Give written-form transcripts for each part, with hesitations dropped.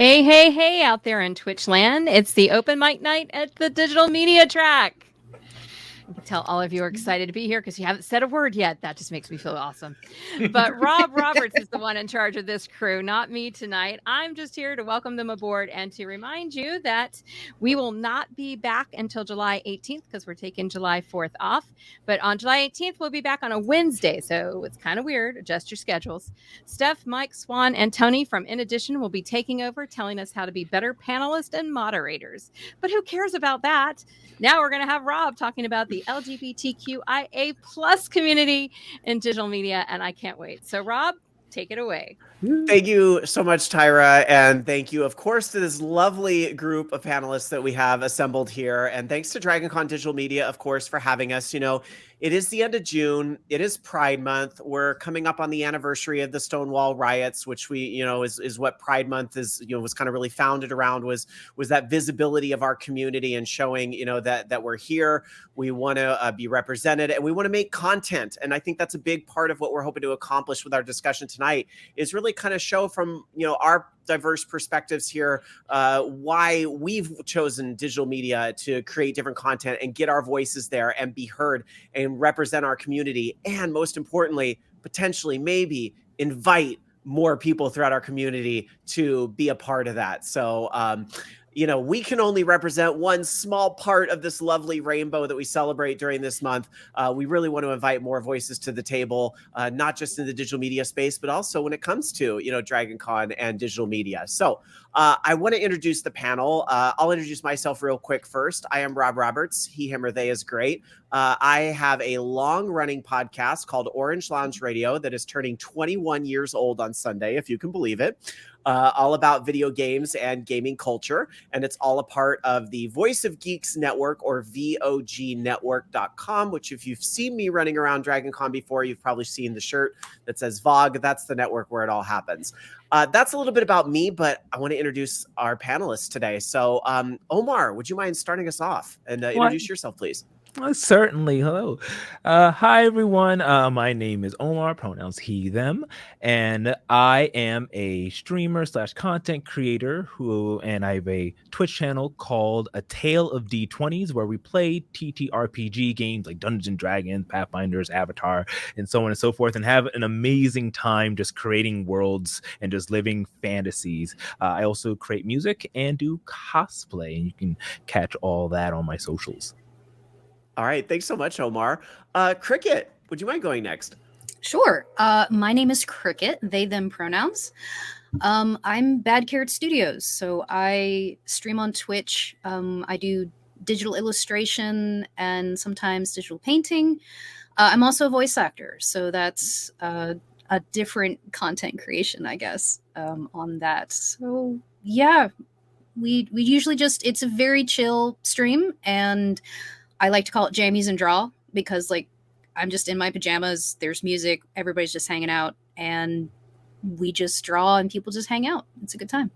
Hey, hey, hey out there in Twitch land. It's the open mic night at the Digital Media Track. I can tell all of you are excited to be here because you haven't said a word yet. That just makes me feel awesome. But Rob Roberts is the one in charge of this crew, not me tonight. I'm just here to welcome them aboard and to remind you that we will not be back until July 18th because we're taking July 4th off. But on July 18th, we'll be back on a Wednesday. So it's kind of weird. Adjust your schedules. Steph, Mike, Swan, and Tony from In Addition will be taking over, telling us how to be better panelists and moderators. But who cares about that? Now we're going to have Rob talking about the LGBTQIA plus community in digital media, and I can't wait. So Rob, take it away. Thank you so much, Tyra, and thank you, of course, to this lovely group of panelists that we have assembled here, and thanks to DragonCon Digital Media, of course, for having us. You know, it is the end of June. It is Pride Month. We're coming up on the anniversary of the Stonewall riots, which we, is what Pride Month is, was kind of really founded around, was that visibility of our community and showing, that we're here. We want to be represented, and we want to make content. And I think that's a big part of what we're hoping to accomplish with our discussion tonight, is really kind of show from, our diverse perspectives here, why we've chosen digital media to create different content and get our voices there and be heard and represent our community. And most importantly, potentially maybe invite more people throughout our community to be a part of that. So, we can only represent one small part of this lovely rainbow that we celebrate during this month. We really want to invite more voices to the table, not just in the digital media space, but also when it comes to, DragonCon and digital media. So I want to introduce the panel. I'll introduce myself real quick first. I am Rob Roberts. He, him, or they is great. I have a long-running podcast called Orange Lounge Radio that is turning 21 years old on Sunday, if you can believe it. All about video games and gaming culture. And it's all a part of the Voice of Geeks Network, or VOGnetwork.com, which if you've seen me running around DragonCon before, you've probably seen the shirt that says VOG. That's the network where it all happens. That's a little bit about me, but I want to introduce our panelists today. So Omar, would you mind starting us off and introduce yourself, please? Certainly. Hello. Hi, everyone. My name is Omar, pronouns he, them, and I am a streamer / content creator and I have a Twitch channel called A Tale of D20s, where we play TTRPG games like Dungeons and Dragons, Pathfinders, Avatar, and so on and so forth, and have an amazing time just creating worlds and just living fantasies. I also create music and do cosplay, and you can catch all that on my socials. All right. Thanks so much, Omar. Cricket, would you mind going next? Sure. My name is Cricket, they, them pronouns. I'm BadCarrotStudios. So I stream on Twitch. I do digital illustration and sometimes digital painting. I'm also a voice actor. So that's a different content creation, I guess, on that. So yeah, we usually it's a very chill stream, and I like to call it jammies and draw because, I'm just in my pajamas. There's music. Everybody's just hanging out, and we just draw, and people just hang out. It's a good time.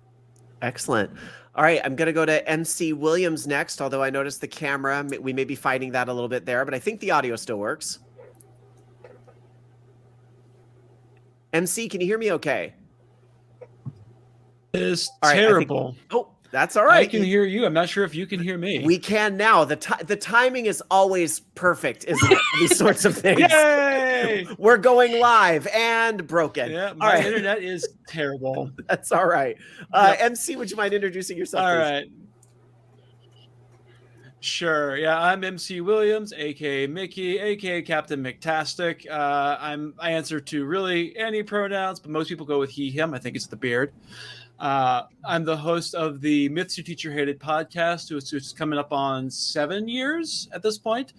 Excellent. All right, I'm going to go to MC Williams next, although I noticed the camera. We may be fighting that a little bit there, but I think the audio still works. MC, can you hear me okay? It's terrible. That's all right. I can hear you. I'm not sure if you can hear me. We can now. The timing is always perfect, isn't it? These sorts of things. Yay! We're going live and broken. Yeah, my internet is terrible. That's all right. Yep. MC, would you mind introducing yourself? All please? right. Sure. Yeah, I'm MC Williams, aka Mickey, aka Captain McTastic. I answer to really any pronouns, but most people go with he, him. I think it's the beard. I'm the host of the MythsYourTeacherHated podcast, which is coming up on 7 years at this point.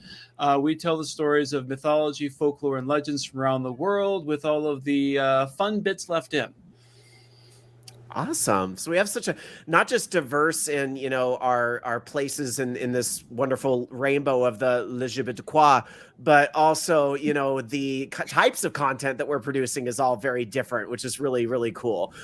We tell the stories of mythology, folklore, and legends from around the world with all of the fun bits left in. Awesome. So we have such a, not just diverse in, our places in this wonderful rainbow of the LGBTQIA, but also, the types of content that we're producing is all very different, which is really, really cool.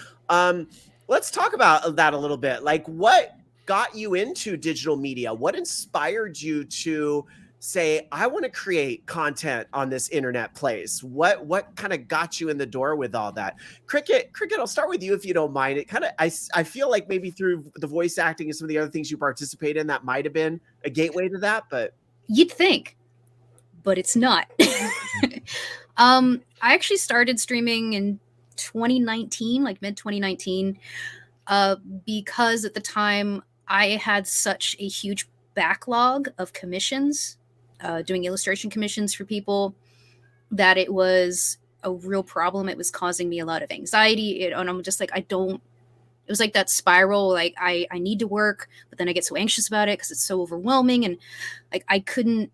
Let's talk about that a little bit. Like, what got you into digital media? What inspired you to say, I want to create content on this internet place? What kind of got you in the door with all that? Cricket, I'll start with you if you don't mind. It kind of, I feel like maybe through the voice acting and some of the other things you participate in, that might have been a gateway to that, but You'd think, but it's not. I actually started streaming in 2019, like mid 2019, because at the time I had such a huge backlog of commissions, doing illustration commissions for people, that it was a real problem. It was causing me a lot of anxiety, and I'm just like, it was like that spiral, like I need to work, but then I get so anxious about it because it's so overwhelming, and like I couldn't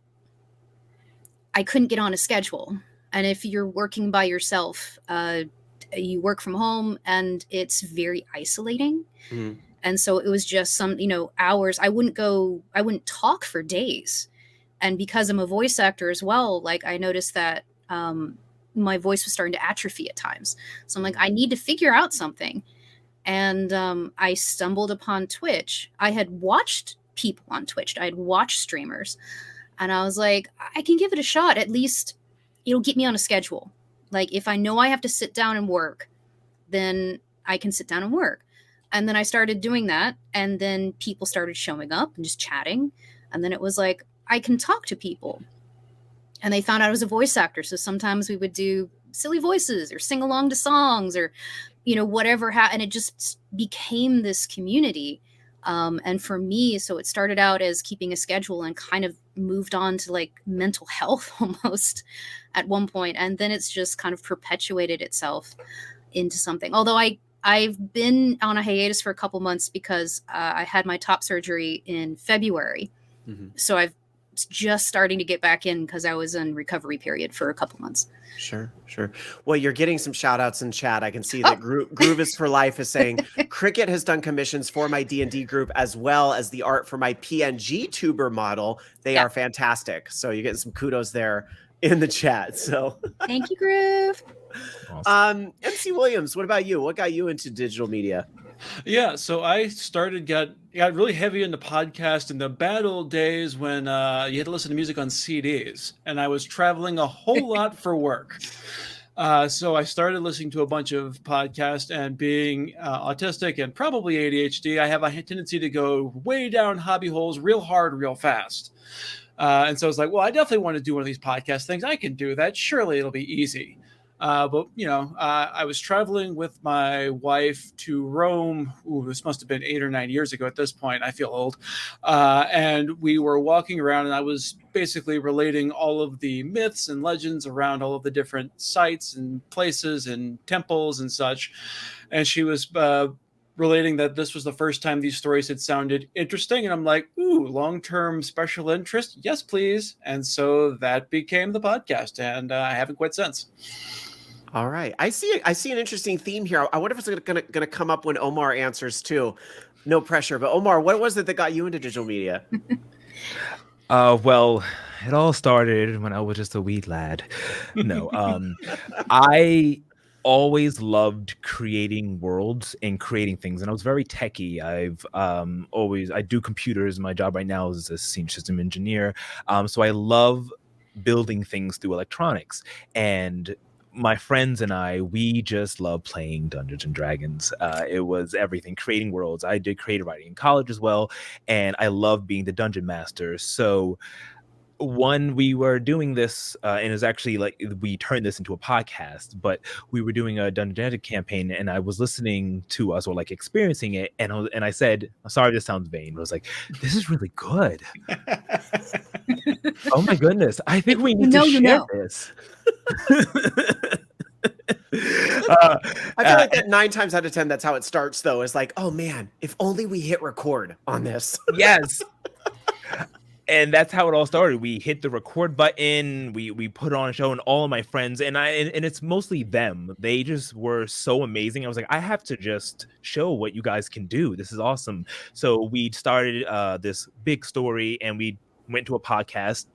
get on a schedule. And if you're working by yourself, you work from home, and it's very isolating. Mhm. And so it was just some, hours. I wouldn't talk for days. And because I'm a voice actor as well, like I noticed that my voice was starting to atrophy at times. So I'm like, I need to figure out something. And I stumbled upon Twitch. I had watched people on Twitch. I had watched streamers. And I was like, I can give it a shot. At least it'll get me on a schedule. Like if I know I have to sit down and work, then I can sit down and work. And then I started doing that. And then people started showing up and just chatting. And then it was like, I can talk to people. And they found out I was a voice actor. So sometimes we would do silly voices or sing along to songs or, whatever. And it just became this community. And for me, so it started out as keeping a schedule and kind of moved on to like mental health almost at one point. And then it's just kind of perpetuated itself into something. Although I've been on a hiatus for a couple months because I had my top surgery in February. Mm-hmm. So I've just starting to get back in because I was in recovery period for a couple months. Sure. Well, you're getting some shout outs in chat. I can see that Groove is for Life is saying Cricket has done commissions for my D&D group as well as the art for my PNG tuber model. They are fantastic. So you're getting some kudos there in the chat. So thank you, Groove. Awesome. MC Williams, what about you? What got you into digital media? Yeah, so I got really heavy into podcast in the bad old days when you had to listen to music on CDs, and I was traveling a whole lot for work. So I started listening to a bunch of podcasts, and being autistic and probably ADHD, I have a tendency to go way down hobby holes real hard, real fast. And so I was like, well, I definitely want to do one of these podcast things. I can do that. Surely it'll be easy. But I was traveling with my wife to Rome. Ooh, this must have been 8 or 9 years ago at this point. I feel old. And we were walking around, and I was basically relating all of the myths and legends around all of the different sites and places and temples and such. And she was relating that this was the first time these stories had sounded interesting. And I'm like, ooh, long-term special interest? Yes, please. And so that became the podcast, and I haven't quit since. All right. I see an interesting theme here. I wonder if it's going to come up when Omar answers too. No pressure, but Omar, what was it that got you into digital media? Well, it all started when I was just a wee lad. No, I always loved creating worlds and creating things, and I was very techie. I do computers. My job right now is a senior system engineer. So I love building things through electronics, and my friends and we just love playing Dungeons and Dragons. It was everything, creating worlds. I did creative writing in college as well, and I love being the dungeon master. So when we were doing this, and it was actually like we turned this into a podcast, but we were doing a Dungeons and Dragons campaign, and I was listening to us or like experiencing it, and I said, I'm sorry, this sounds vain, but I was like, this is really good. Oh my goodness, I think we need to share this. I feel like that 9 times out of 10, that's how it starts, though. Is like, oh man, if only we hit record on this. Yes. And that's how it all started. We hit the record button. We put on a show, and all of my friends and it's mostly them. They just were so amazing. I was like, I have to just show what you guys can do. This is awesome. So we started this big story, and we went to a podcast,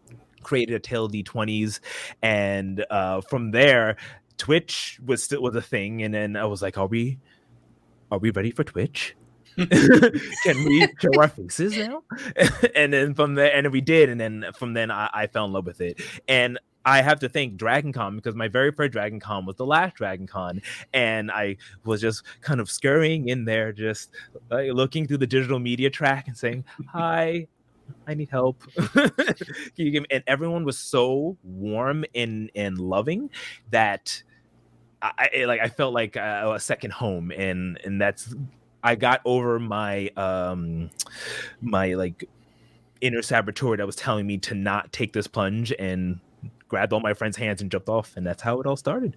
created a Tale of D20s, and from there, Twitch was a thing. And then I was like, are we ready for Twitch? Can we show our faces now? And then from there, and we did, and then from then I fell in love with it. And I have to thank DragonCon, because my very first DragonCon was the last DragonCon, and I was just kind of scurrying in there, just looking through the digital media track and saying, "Hi, I need help." Can you give me? And everyone was so warm and loving that I felt like a second home, and that's, I got over my my like inner saboteur that was telling me to not take this plunge, and grabbed all my friends' hands and jumped off, and that's how it all started.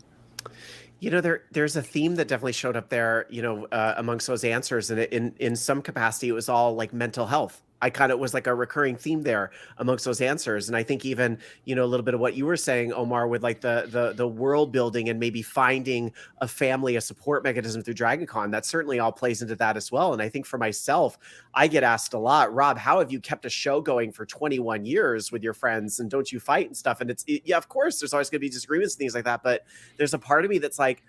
You know, there's a theme that definitely showed up there, you know, amongst those answers, and in some capacity, it was all like mental health. I kind of was like a recurring theme there amongst those answers, and I think even, you know, a little bit of what you were saying, Omar, with like the world building and maybe finding a family, a support mechanism through DragonCon, that certainly all plays into that as well. And I think for myself, I get asked a lot, Rob, how have you kept a show going for 21 years with your friends, and don't you fight and stuff? And yeah, of course, there's always going to be disagreements and things like that, but there's a part of me that's like,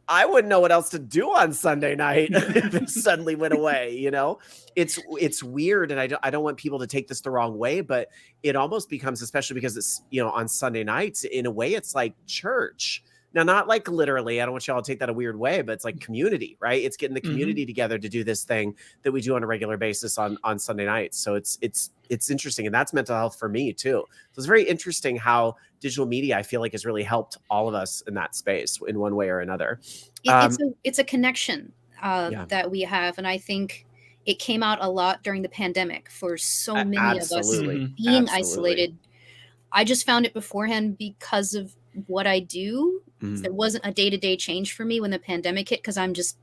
I wouldn't know what else to do on Sunday night if it suddenly went away. You know, it's weird, and I don't want people to take this the wrong way, but it almost becomes, especially because it's, you know, on Sunday nights, in a way, it's like church. Now, not like literally, I don't want y'all to take that a weird way, but it's like community, right? It's getting the community together to do this thing that we do on a regular basis on Sunday nights. So it's interesting, and that's mental health for me too. So it's very interesting how digital media, I feel like, has really helped all of us in that space in one way or another. It's a connection that we have, and I think it came out a lot during the pandemic for so many of us being isolated. I just found it beforehand because of what I do. There wasn't a day-to-day change for me when the pandemic hit, because I'm just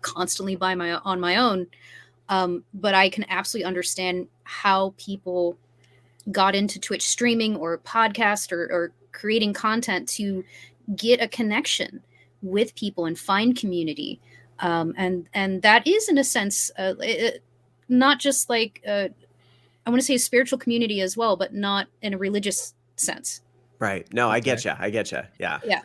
constantly on my own. But I can absolutely understand how people got into Twitch streaming or podcast or creating content to get a connection with people and find community. And that is, in a sense, not just like I want to say a spiritual community as well, but not in a religious sense. Right. No, I get you. Yeah. Yeah.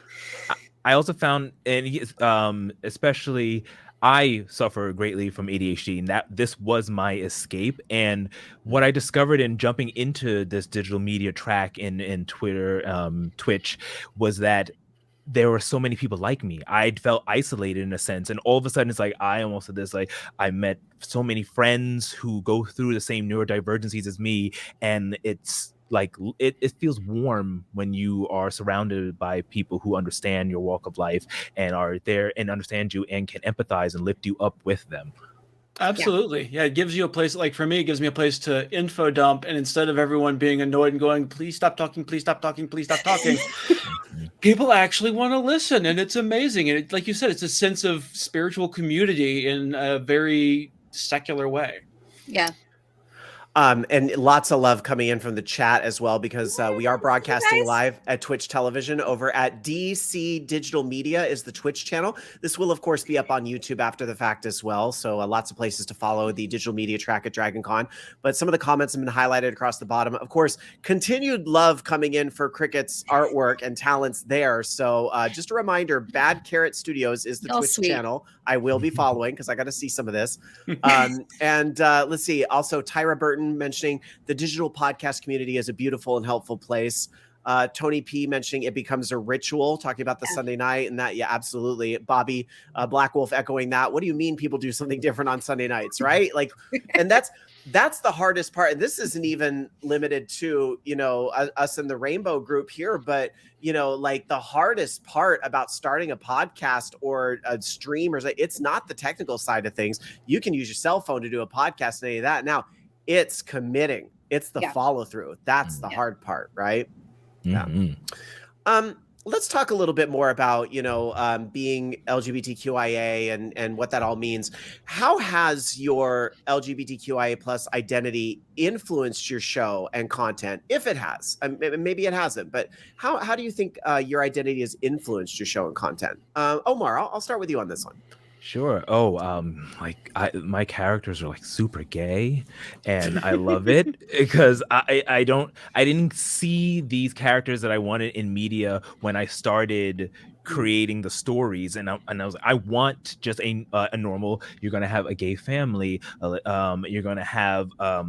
I also found, and especially, I suffer greatly from ADHD, and that this was my escape. And what I discovered in jumping into this digital media track in Twitter, Twitch, was that there were so many people like me. I felt isolated in a sense, and all of a sudden, it's like I almost said this: like, I met so many friends who go through the same neurodivergencies as me, and it's like it feels warm when you are surrounded by people who understand your walk of life and are there and understand you and can empathize and lift you up with them. Absolutely. Yeah, it gives you a place, like for me, it gives me a place to info dump, and instead of everyone being annoyed and going, please stop talking, please stop talking, please stop talking, people actually want to listen, and it's amazing. And like you said, it's a sense of spiritual community in a very secular way. Yeah. And lots of love coming in from the chat as well, because we are broadcasting live at Twitch television over at DC Digital Media is the Twitch channel. This will, of course, be up on YouTube after the fact as well. So lots of places to follow the digital media track at DragonCon. But some of the comments have been highlighted across the bottom. Of course, continued love coming in for Cricket's artwork and talents there. So just a reminder, BadCarrotStudios is the Twitch channel I will be following, because I got to see some of this. And let's see. Also, Tyra Burton mentioning the digital podcast community is a beautiful and helpful place. Tony P mentioning it becomes a ritual, talking about the Sunday night and that. Yeah, absolutely. Bobby Black Wolf echoing that. What do you mean people do something different on Sunday nights, right? Like, and that's the hardest part. And this isn't even limited to, you know, us in the Rainbow group here, but, you know, like the hardest part about starting a podcast or a stream, or it's not the technical side of things. You can use your cell phone to do a podcast and any of that. Now, it's committing. It's the follow through. That's the hard part, right? Yeah. Let's talk a little bit more about, you know, being LGBTQIA and what that all means. How has your LGBTQIA plus identity influenced your show and content? If it has, maybe it hasn't, but how do you think your identity has influenced your show and content? Omar, I'll start with you on this one. Sure. Oh, my characters are like super gay, and I love it because I didn't see these characters that I wanted in media when I started creating the stories, and I was like, I want just a normal. You're gonna have a gay family. You're gonna have uh,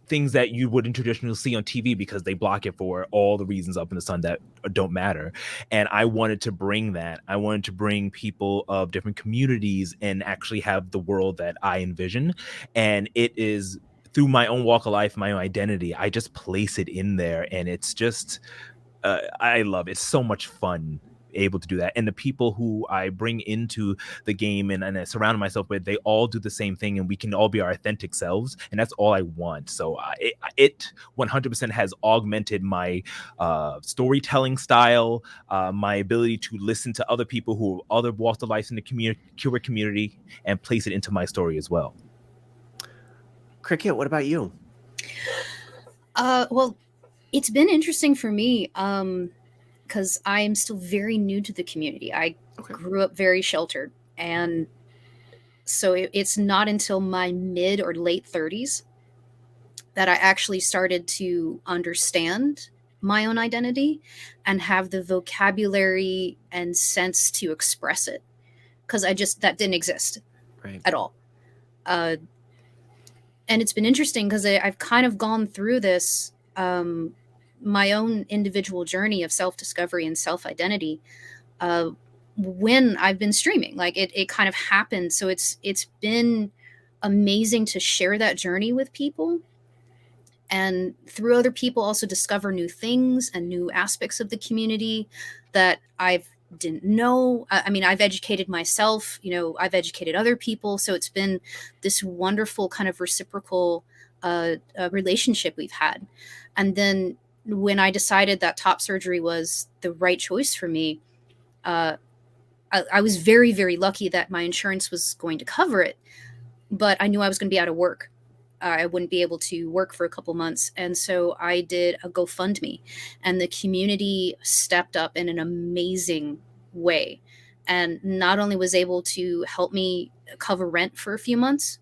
things that you wouldn't traditionally see on TV because they block it for all the reasons up in the sun that don't matter. And I wanted to bring that. I wanted to bring people of different communities and actually have the world that I envision. And it is through my own walk of life, my own identity. I just place it in there, and it's just I love it. It's so much fun able to do that, and the people who I bring into the game and I surround myself with, they all do the same thing, and we can all be our authentic selves, and that's all I want. So it 100% has augmented my storytelling style, my ability to listen to other people who are other walks of life in the queer community and place it into my story as well. Cricket, what about you? Well, it's been interesting for me because I am still very new to the community. I grew up very sheltered, and so it's not until my mid or late 30s that I actually started to understand my own identity and have the vocabulary and sense to express it, because that didn't exist at all. And it's been interesting because I've kind of gone through this my own individual journey of self-discovery and self-identity when I've been streaming. Like it kind of happened. So it's been amazing to share that journey with people, and through other people also discover new things and new aspects of the community that I didn't know. I mean, I've educated myself, I've educated other people. So it's been this wonderful kind of reciprocal relationship we've had. And then when I decided that top surgery was the right choice for me, I was very, very lucky that my insurance was going to cover it, but I knew I was going to be out of work. I wouldn't be able to work for a couple months. And so I did a GoFundMe, and the community stepped up in an amazing way, and not only was able to help me cover rent for a few months,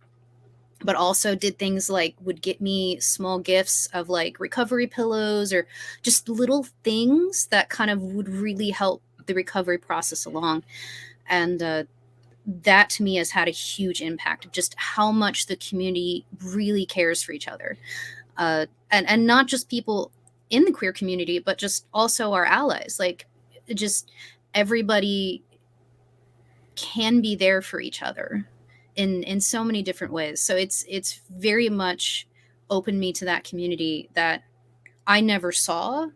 but also did things like would get me small gifts of like recovery pillows or just little things that kind of would really help the recovery process along. And that to me has had a huge impact of just how much the community really cares for each other. And not just people in the queer community, but just also our allies. Like just everybody can be there for each other in so many different ways. So it's very much opened me to that community that I never saw.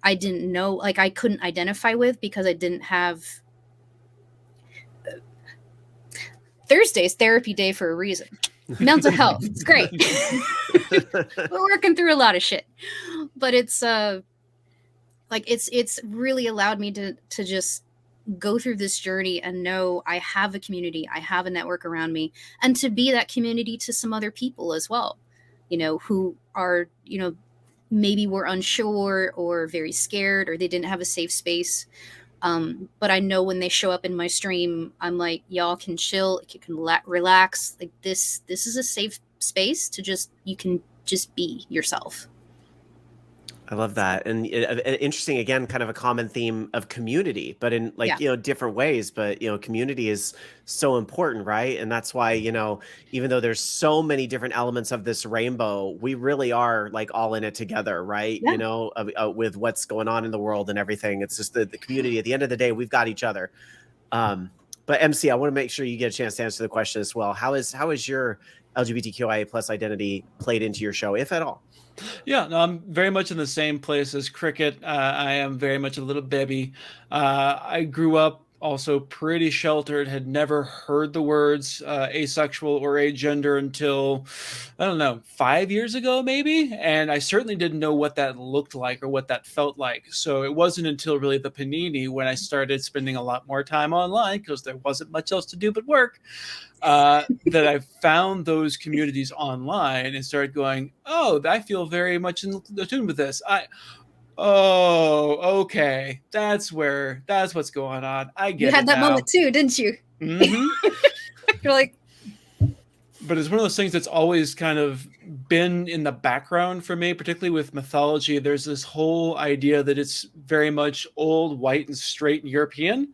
I didn't know, like I couldn't identify with because I didn't have Thursday's therapy day for a reason. Mental health. It's great. We're working through a lot of shit. But it's it's really allowed me to just go through this journey and know I have a community, I have a network around me, and to be that community to some other people as well, who are, maybe were unsure or very scared or they didn't have a safe space. But I know when they show up in my stream, I'm like, y'all can chill, you can relax. Like this is a safe space you can just be yourself. I love that. And interesting, again, kind of a common theme of community, but in different ways. But, community is so important, right? And that's why, even though there's so many different elements of this rainbow, we really are like all in it together, right? Yeah. With what's going on in the world and everything. It's just the community. At the end of the day, we've got each other. But MC, I want to make sure you get a chance to answer the question as well. How is your LGBTQIA plus identity played into your show, if at all? Yeah, no, I'm very much in the same place as Cricket. I am very much a little baby. I grew up also pretty sheltered, had never heard the words asexual or agender until, I don't know, 5 years ago, maybe. And I certainly didn't know what that looked like or what that felt like. So it wasn't until really the Panini when I started spending a lot more time online because there wasn't much else to do but work. That I found those communities online and started going, oh, I feel very much in tune with this. Okay, that's what's going on. I get it. You had that now. moment too, didn't you? Mm-hmm. You're like, But it's one of those things that's always kind of been in the background for me, particularly with mythology. There's this whole idea that it's very much old, white, and straight and European.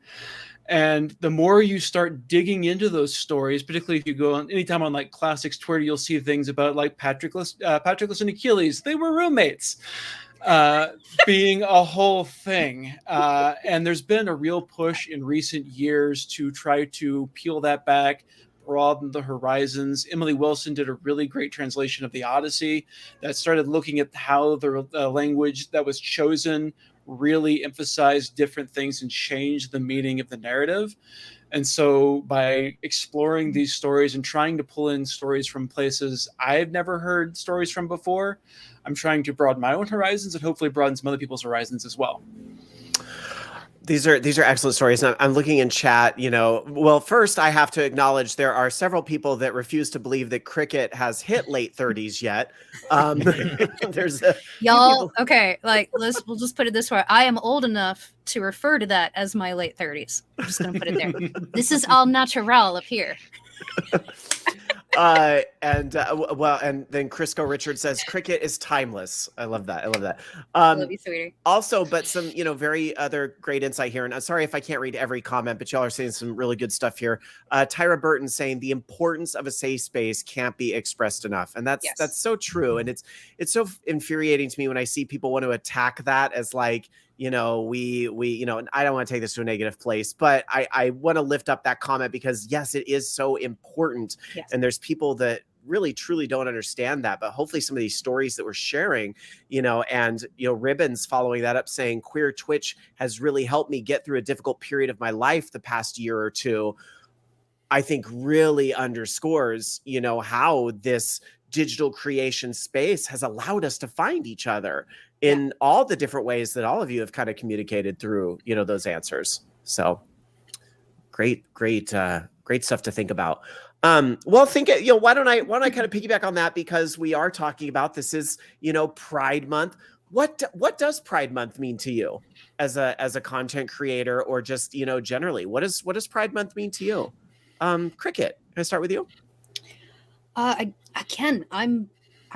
And the more you start digging into those stories, particularly if you go on anytime on like classics Twitter, you'll see things about like Patroclus and Achilles. They were roommates, being a whole thing. And there's been a real push in recent years to try to peel that back, broaden the horizons. Emily Wilson did a really great translation of the Odyssey that started looking at how the language that was chosen really emphasized different things and changed the meaning of the narrative. And so by exploring these stories and trying to pull in stories from places I've never heard stories from before, I'm trying to broaden my own horizons and hopefully broaden some other people's horizons as well. These are excellent stories. And I'm looking in chat, well, first I have to acknowledge there are several people that refuse to believe that Cricket has hit late 30s yet. There's y'all, okay, like we'll just put it this way. I am old enough to refer to that as my late 30s. I'm just gonna put it there. This is all natural up here. And then Crisco Richard says Cricket is timeless. I love that. I love you, sweetie. Also, but some, very other great insight here. And I'm sorry if I can't read every comment, but y'all are saying some really good stuff here. Tyra Burton saying the importance of a safe space can't be expressed enough. And that's so true. And it's so infuriating to me when I see people want to attack that as like, and I don't want to take this to a negative place, but I want to lift up that comment because yes, it is so important. Yes. And there's people that really truly don't understand that, but hopefully some of these stories that we're sharing, Ribbons following that up saying queer Twitch has really helped me get through a difficult period of my life the past year or two, I think really underscores, how this digital creation space has allowed us to find each other in all the different ways that all of you have kind of communicated through, those answers. So great stuff to think about. Well, why don't I kind of piggyback on that, because we are talking about, this is, Pride Month. What does Pride Month mean to you as a content creator, or just, generally, what does Pride Month mean to you? Cricket, can I start with you? I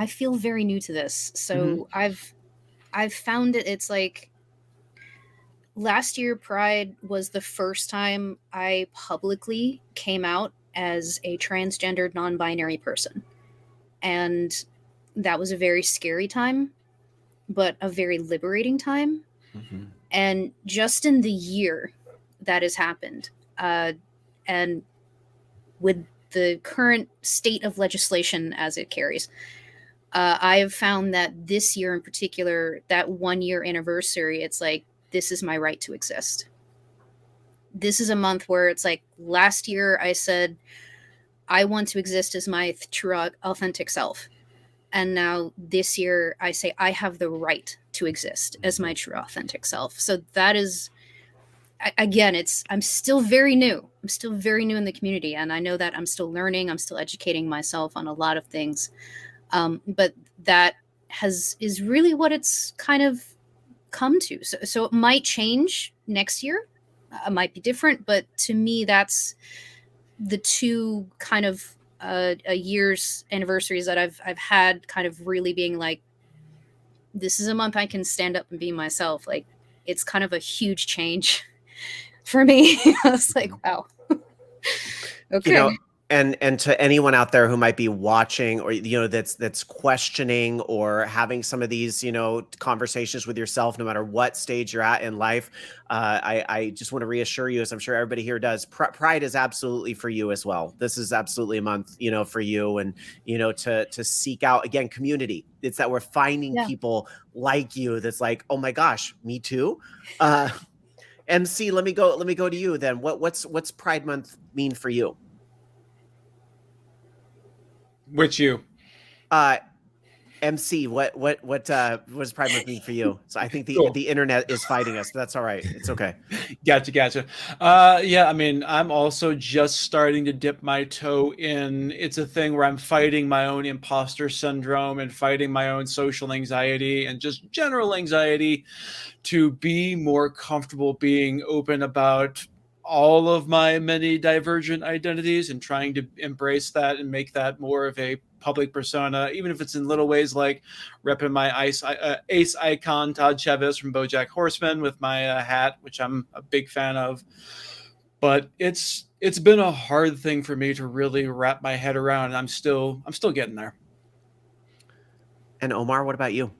feel very new to this. So I've found it's like last year Pride was the first time I publicly came out as a transgendered non-binary person. And that was a very scary time, but a very liberating time. Mm-hmm. And just in the year that has happened, and with the current state of legislation as it carries, I have found that this year in particular, that 1 year anniversary, it's like, this is my right to exist. This is a month where it's like, last year I said, I want to exist as my true authentic self. And now this year I say, I have the right to exist as my true authentic self. So that is, again, I'm still very new. I'm still very new in the community. And I know that I'm still learning. I'm still educating myself on a lot of things. But that is really what it's kind of come to. So it might change next year. It might be different. But to me, that's the two kind of a year's anniversaries that I've had kind of really being like, this is a month I can stand up and be myself. Like, it's kind of a huge change for me. I was like, wow. Okay. And to anyone out there who might be watching, or that's questioning or having some of these conversations with yourself, no matter what stage you're at in life, I just want to reassure you, as I'm sure everybody here does, Pride is absolutely for you as well. This is absolutely a month for you, and to seek out, again, community. It's that we're finding people like you that's like, oh my gosh, me too. MC, let me go to you then. What's Pride Month mean for you? Which you? MC, what does Pride Month mean for you? So I think the internet is fighting us, but that's all right. It's okay. Gotcha. I mean, I'm also just starting to dip my toe in. It's a thing where I'm fighting my own imposter syndrome and fighting my own social anxiety and just general anxiety to be more comfortable being open about all of my many divergent identities and trying to embrace that and make that more of a public persona, even if it's in little ways like repping my ace icon Todd Chevis from BoJack Horseman with my hat, which I'm a big fan of. But it's been a hard thing for me to really wrap my head around, and I'm still getting there. And Omar, what about you?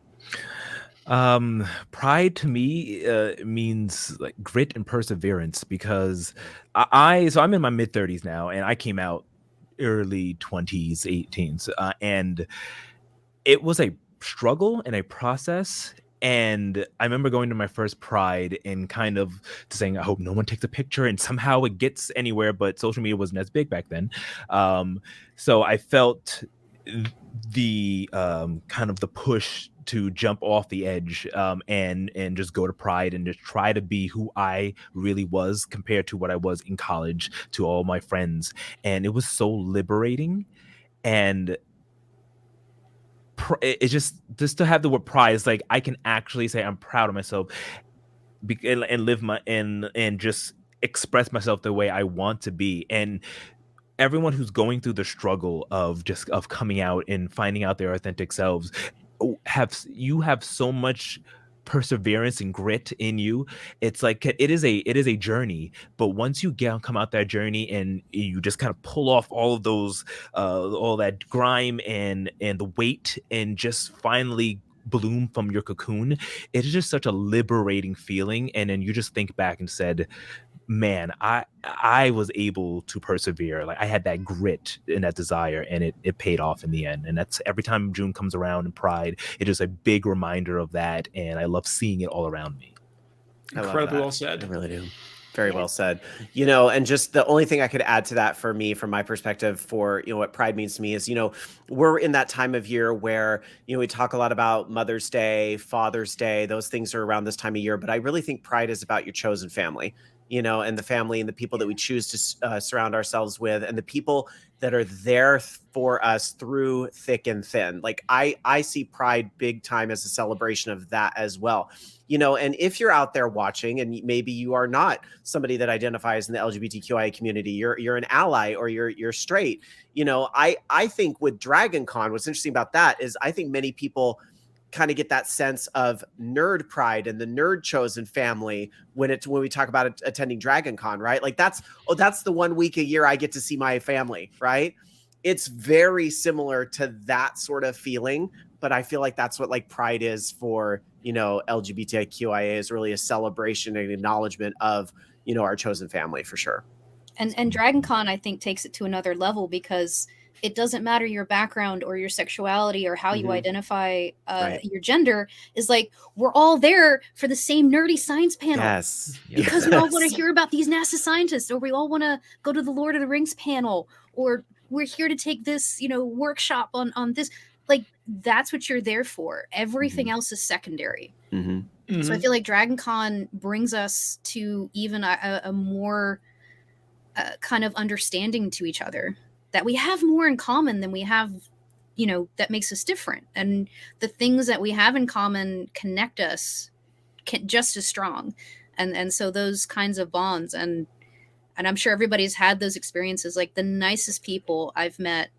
Pride to me means like grit and perseverance, because so I'm in my mid 30s now, and I came out early 20s, 18s, and it was a struggle and a process. And I remember going to my first Pride and kind of saying, I hope no one takes a picture, and somehow it gets anywhere, but social media wasn't as big back then. So I felt the kind of the push to jump off the edge and just go to Pride and just try to be who I really was compared to what I was in college to all my friends. And it was so liberating. And it's just to have the word pride is like I can actually say I'm proud of myself and live and just express myself the way I want to be. And everyone who's going through the struggle of coming out and finding out their authentic selves have so much perseverance and grit in you. It's like it is a journey, but once you come out that journey and you just kind of pull off all of those all that grime and the weight and just finally bloom from your cocoon, it is just such a liberating feeling. And then you just think back and said, man, I was able to persevere. Like I had that grit and that desire, and it paid off in the end. And that's every time June comes around in Pride, it is a big reminder of that. And I love seeing it all around me. Incredibly well said. I really do. Very well said. You know, and just the only thing I could add to that for me, from my perspective, for, you know, what Pride means to me is, you know, we're in that time of year where, you know, we talk a lot about Mother's Day, Father's Day, those things are around this time of year. But I really think Pride is about your chosen family, you know, and the family and the people that we choose to surround ourselves with, and the people that are there for us through thick and thin. Like I see Pride big time as a celebration of that as well. You know, and if you're out there watching and maybe you are not somebody that identifies in the LGBTQIA community, you're an ally or you're straight, you know, I think with Dragon Con, what's interesting about that is I think many people kind of get that sense of nerd pride and the nerd chosen family when we talk about attending Dragon Con, right? Like that's the 1 week a year I get to see my family, right? It's very similar to that sort of feeling, but I feel like that's what like Pride is for, you know, LGBTQIA, is really a celebration and acknowledgement of, you know, our chosen family for sure. And Dragon Con, I think, takes it to another level, because it doesn't matter your background or your sexuality or how you identify your gender. Is like, we're all there for the same nerdy science panel. Yes. Because we all want to hear about these NASA scientists, or we all want to go to the Lord of the Rings panel, or we're here to take this, you know, workshop on this. Like, that's what you're there for. Everything else is secondary. So I feel like Dragon Con brings us to even a more kind of understanding to each other, that we have more in common than we have, you know, that makes us different. And the things that we have in common connect us just as strong. And so those kinds of bonds, and I'm sure everybody's had those experiences. Like, the nicest people I've met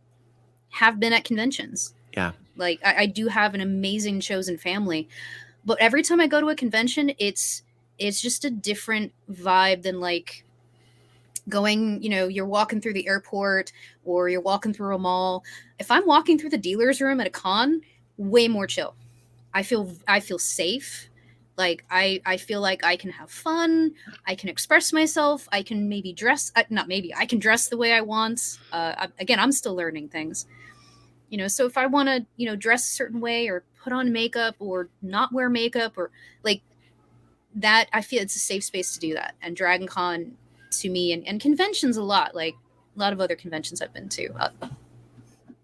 have been at conventions. Yeah. Like, I do have an amazing chosen family, but every time I go to a convention, it's just a different vibe than like going, you know, you're walking through the airport or you're walking through a mall. If I'm walking through the dealer's room at a con, way more chill. I feel safe. Like, I feel like I can have fun. I can express myself. I can maybe dress, I can dress the way I want. Again, I'm still learning things. You know, so if I want to, you know, dress a certain way or put on makeup or not wear makeup or like that, I feel it's a safe space to do that. And Dragon Con to me, and conventions a lot of other conventions I've been to.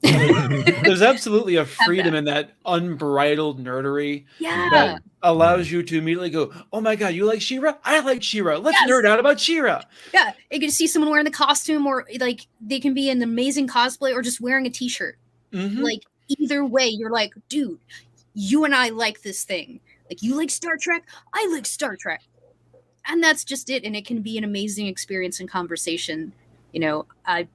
There's absolutely a freedom in that unbridled nerdery that allows you to immediately go, oh my God, you like She-Ra? I like She-Ra. Let's nerd out about She-Ra. Yeah. You can see someone wearing the costume, or like they can be an amazing cosplay or just wearing a t-shirt. Like, either way, you're like, dude, you and I like this thing. Like, you like Star Trek, I like Star Trek. And that's just it. And it can be an amazing experience and conversation. You know, I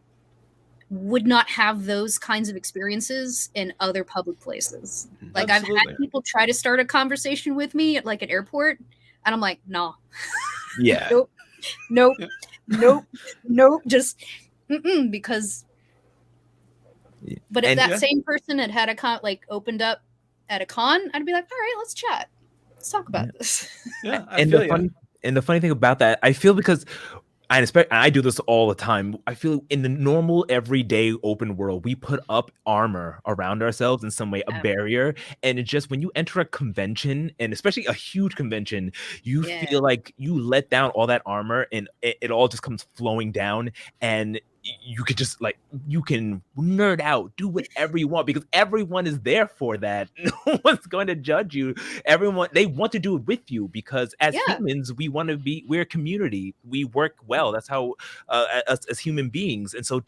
would not have those kinds of experiences in other public places. Like Absolutely. I've had people try to start a conversation with me at like an airport, and I'm like, nah. Yeah. nope, Yeah. nope, just because. But if And- that Yeah. same person had a con, like opened up at a con, I'd be like, all right, let's chat. Let's talk about this. Yeah, I and feel the you. funny and the funny thing about that, I feel because I do this all the time. I feel in the normal everyday open world, we put up armor around ourselves in some way, a Yeah. barrier. And it's just when you enter a convention, and especially a huge convention, you Yeah. feel like you let down all that armor and it all just comes flowing down. And you could just like, you can nerd out, do whatever you want because everyone is there for that. No one's going to judge you. Everyone, they want to do it with you because as Yeah. humans, we're a community. We work well. That's how as human beings. And so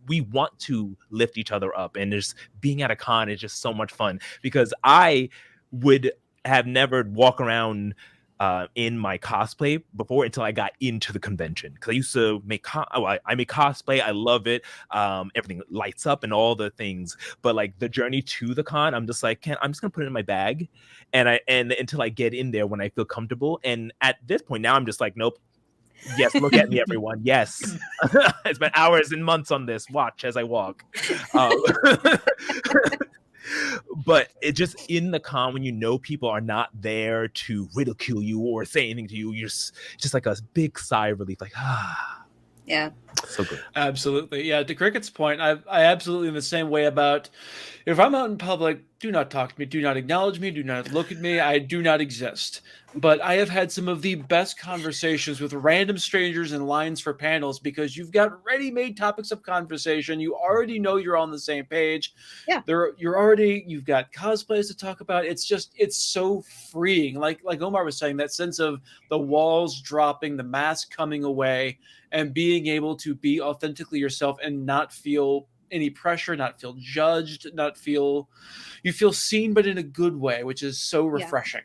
we want to lift each other up, and just being at a con is just so much fun because I would have never walk around in my cosplay before until I got into the convention, because I used to make I make cosplay. I love it. Everything lights up and all the things, but like the journey to the con, I'm just like, I'm just gonna put it in my bag, and until I get in there when I feel comfortable. And at this point now, I'm just like, nope. Yes, look at me, everyone. Yes, I spent hours and months on this. Watch as I walk. But it just in the con, when you know people are not there to ridicule you or say anything to you, you're just like a big sigh of relief, like Yeah. so good. Absolutely. Yeah, to Cricket's point, I absolutely in the same way about if I'm out in public, do not talk to me, do not acknowledge me, do not look at me, I do not exist. But I have had some of the best conversations with random strangers in lines for panels because you've got ready-made topics of conversation. You already know you're on the same page. Yeah. You've got cosplays to talk about. It's so freeing. Like Omar was saying, that sense of the walls dropping, the mask coming away, and being able to be authentically yourself and not feel any pressure, not feel judged, you feel seen, but in a good way, which is so refreshing.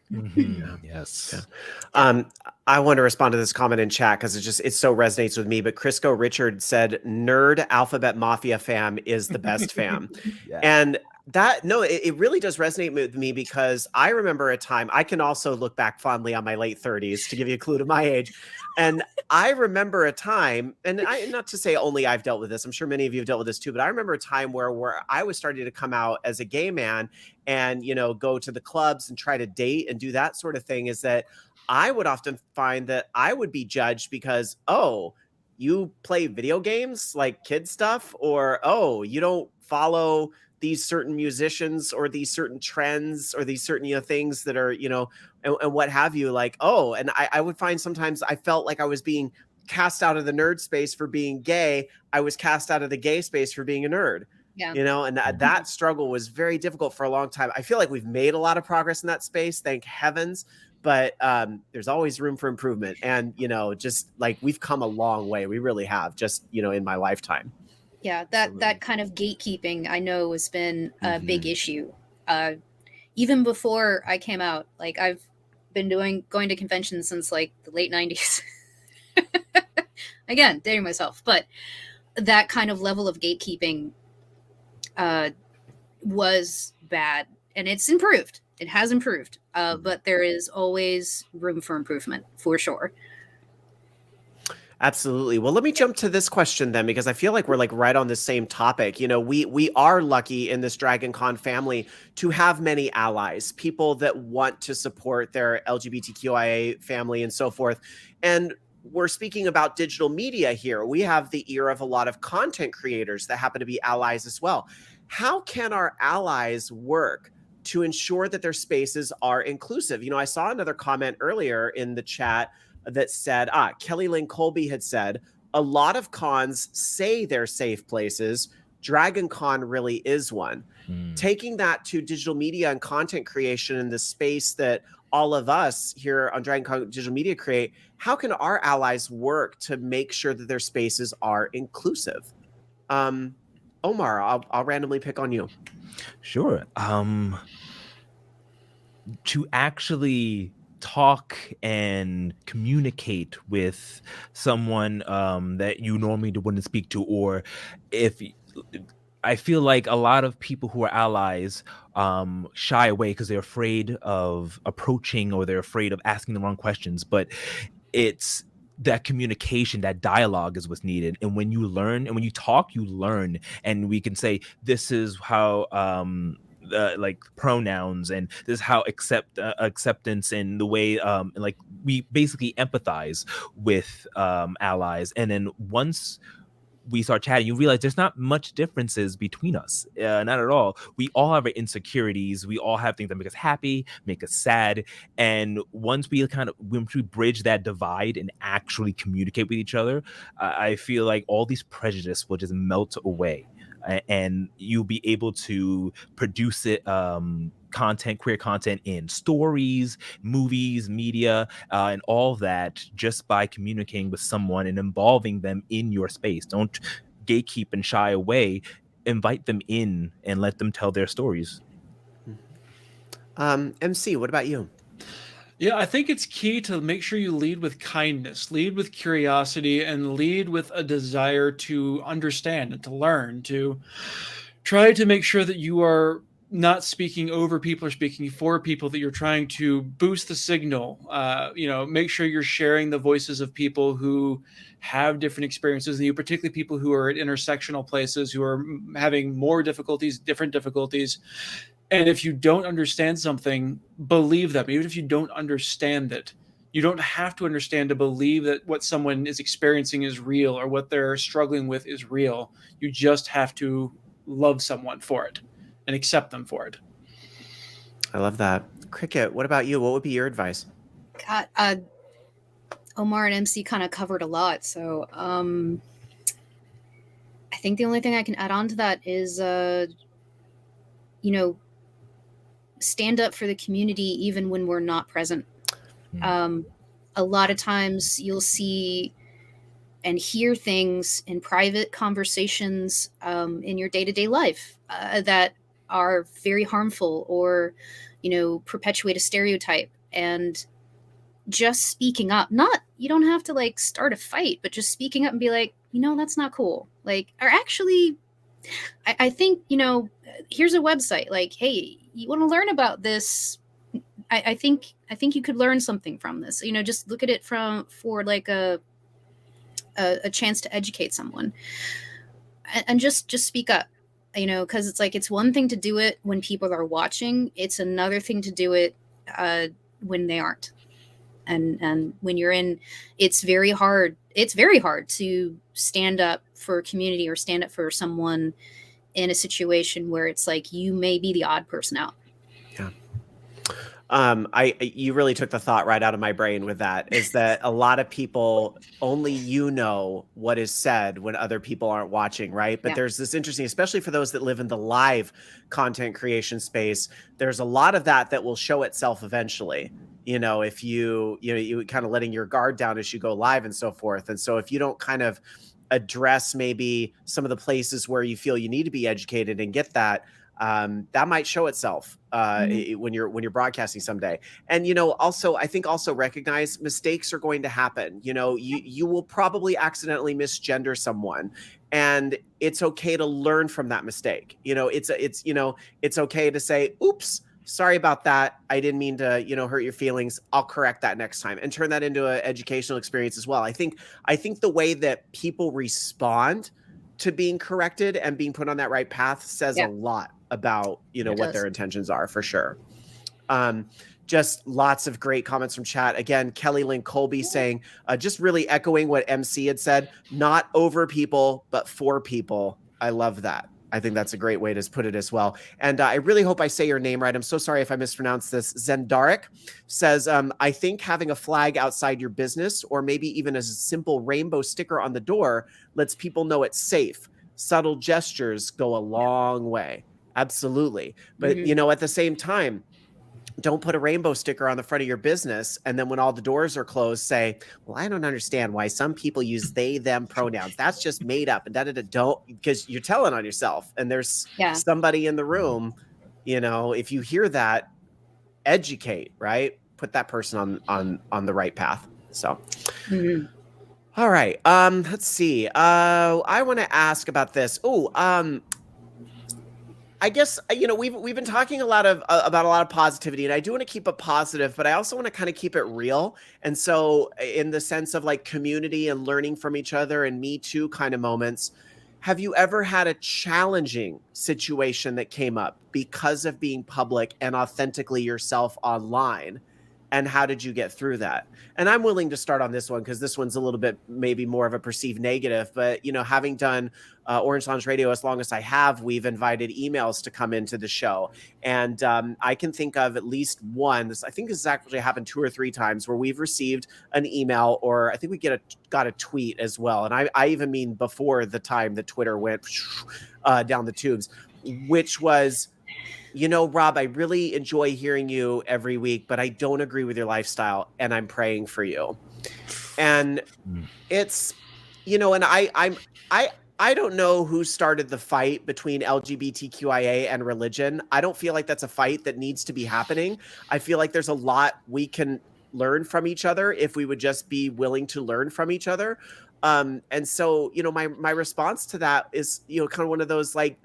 Yes. I want to respond to this comment in chat because it so resonates with me. But Crisco Richard said, "Nerd Alphabet Mafia fam is the best fam," Yeah. and it really does resonate with me because I remember a time. I can also look back fondly on my late 30s to give you a clue to my age, and I remember a time, and not to say only I've dealt with this. I'm sure many of you have dealt with this too. But I remember a time where I was starting to come out as a gay man and go to the clubs and try to date and do that sort of thing. Is that I would often find that I would be judged because, oh, you play video games like kid stuff, or oh, you don't follow these certain musicians or these certain trends or these certain things that are and what have you, like, oh. And I would find sometimes I felt like I was being cast out of the nerd space for being gay. I was cast out of the gay space for being a nerd. Yeah. And that struggle was very difficult for a long time. I feel like we've made a lot of progress in that space, thank heavens, but there's always room for improvement. And just like we've come a long way, we really have, just in my lifetime. Yeah, that kind of gatekeeping I know has been a big issue. Even before I came out, like I've been going to conventions since like the late 90s. Again, dating myself, but that kind of level of gatekeeping was bad, and it's improved. It has improved, but there is always room for improvement for sure. Absolutely. Well, let me jump to this question then, because I feel like we're like right on the same topic. We are lucky in this Dragon Con family to have many allies, people that want to support their LGBTQIA family and so forth. And we're speaking about digital media here. We have the ear of a lot of content creators that happen to be allies as well. How can our allies work to ensure that their spaces are inclusive? I saw another comment earlier in the chat that said, Kelly Lynn Colby had said, a lot of cons say they're safe places. Dragon Con really is one. Taking that to digital media and content creation in the space that all of us here on Dragon Con Digital Media create, how can our allies work to make sure that their spaces are inclusive? Omar, I'll randomly pick on you. Sure. To actually talk and communicate with someone that you normally wouldn't speak to, or if I feel like a lot of people who are allies shy away because they're afraid of approaching, or they're afraid of asking the wrong questions. But it's that communication, that dialogue is what's needed. And when you learn, and when you talk, you learn. And we can say, this is how like pronouns, and this is how acceptance, and the way like we basically empathize with allies. And then once we start chatting, you realize there's not much differences between us, not at all. We all have our insecurities. We all have things that make us happy, make us sad. And once we bridge that divide and actually communicate with each other, I feel like all these prejudice will just melt away, and you'll be able to produce it, queer content in stories, movies, media, and all of that, just by communicating with someone and involving them in your space. Don't gatekeep and shy away. Invite them in and let them tell their stories. MC, what about you? Yeah, I think it's key to make sure you lead with kindness, lead with curiosity, and lead with a desire to understand and to learn, to try to make sure that you are not speaking over people or speaking for people, that you're trying to boost the signal. Make sure you're sharing the voices of people who have different experiences than you, particularly people who are at intersectional places, who are having more difficulties, different difficulties. And if you don't understand something, believe them. Even if you don't understand it, you don't have to understand to believe that what someone is experiencing is real, or what they're struggling with is real. You just have to love someone for it and accept them for it. I love that. Cricket, what about you? What would be your advice? God, Omar and MC kind of covered a lot. So I think the only thing I can add on to that is, stand up for the community even when we're not present. A lot of times you'll see and hear things in private conversations in your day-to-day life that are very harmful, or perpetuate a stereotype. And just speaking up, you don't have to start a fight, but just speaking up and be like, that's not cool. Or actually, I think, here's a website, hey, you want to learn about this? I think you could learn something from this. Just look at it for a chance to educate someone, and just speak up. Because it's one thing to do it when people are watching. It's another thing to do it when they aren't. And when you're in, it's very hard. It's very hard to stand up for a community or stand up for someone in a situation where it's you may be the odd person out. Yeah. You really took the thought right out of my brain with that, is that a lot of people, only what is said when other people aren't watching, right? But there's this interesting, especially for those that live in the live content creation space, there's a lot of that will show itself eventually. If you kind of letting your guard down as you go live and so forth. And so if you don't kind of address maybe some of the places where you feel you need to be educated and get that, that might show itself when you're broadcasting someday. And I think recognize mistakes are going to happen. You will probably accidentally misgender someone, and it's okay to learn from that mistake. It's okay to say, oops, sorry about that, I didn't mean to hurt your feelings, I'll correct that next time, and turn that into an educational experience as well. I think the way that people respond to being corrected and being put on that right path says a lot about what their intentions are, for sure. Just lots of great comments from chat. Again, Kelly Lynn Colby saying, just really echoing what MC had said, not over people, but for people. I love that. I think that's a great way to put it as well. And I really hope I say your name right. I'm so sorry if I mispronounced this. Zendarik says, I think having a flag outside your business, or maybe even a simple rainbow sticker on the door, lets people know it's safe. Subtle gestures go a long way. Absolutely. But, at the same time, don't put a rainbow sticker on the front of your business, and then when all the doors are closed, say, well, I don't understand why some people use they, them pronouns. That's just made up. And don't, because you're telling on yourself. And there's somebody in the room, if you hear that, educate, right? put that person on the right path. So. Mhm. All right. Let's see. I want to ask about this. I guess we've been talking a lot about a lot of positivity, and I do want to keep it positive, but I also want to kind of keep it real. And so, in the sense of like community and learning from each other and Me Too kind of moments, have you ever had a challenging situation that came up because of being public and authentically yourself online? And how did you get through that? And I'm willing to start on this one because this one's a little bit maybe more of a perceived negative. But having done Orange Lounge Radio as long as I have, we've invited emails to come into the show, and I can think of at least one. I think this has actually happened 2 or 3 times where we've received an email, or I think we got a tweet as well. And I even mean before the time that Twitter went down the tubes, which was, Rob, I really enjoy hearing you every week, but I don't agree with your lifestyle, and I'm praying for you. And it's, and I don't know who started the fight between LGBTQIA and religion. I don't feel like that's a fight that needs to be happening. I feel like there's a lot we can learn from each other if we would just be willing to learn from each other. And so, my response to that is, kind of one of those, like,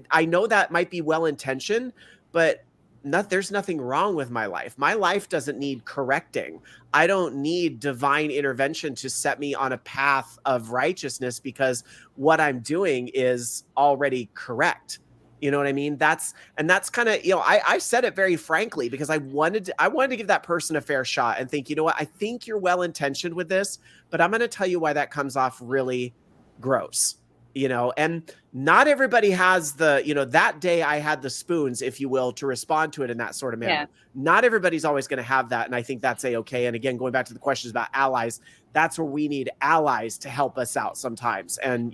I know that might be well-intentioned, but there's nothing wrong with my life. My life doesn't need correcting. I don't need divine intervention to set me on a path of righteousness because what I'm doing is already correct. You know what I mean? That's kind of, I said it very frankly because I wanted to give that person a fair shot and think, you know what, I think you're well-intentioned with this, but I'm going to tell you why that comes off really gross, and not everybody has that day I had the spoons, if you will, to respond to it in that sort of manner. Yeah. Not everybody's always going to have that. And I think that's A-okay. And again, going back to the questions about allies, that's where we need allies to help us out sometimes and,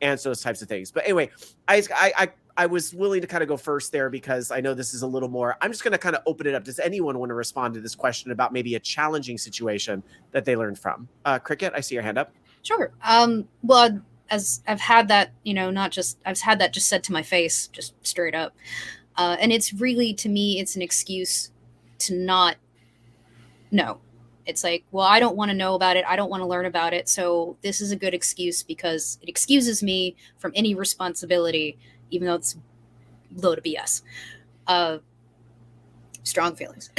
answer those types of things. But anyway, I was willing to kind of go first there because I know this is a little more, I'm just going to kind of open it up. Does anyone want to respond to this question about maybe a challenging situation that they learned from? Cricket, I see your hand up. Sure. Well, as I've had that, I've had that just said to my face, just straight up. And it's really, to me, it's an excuse to not know. It's like, well, I don't want to know about it. I don't want to learn about it. So this is a good excuse because it excuses me from any responsibility, even though it's a load of BS. Strong feelings.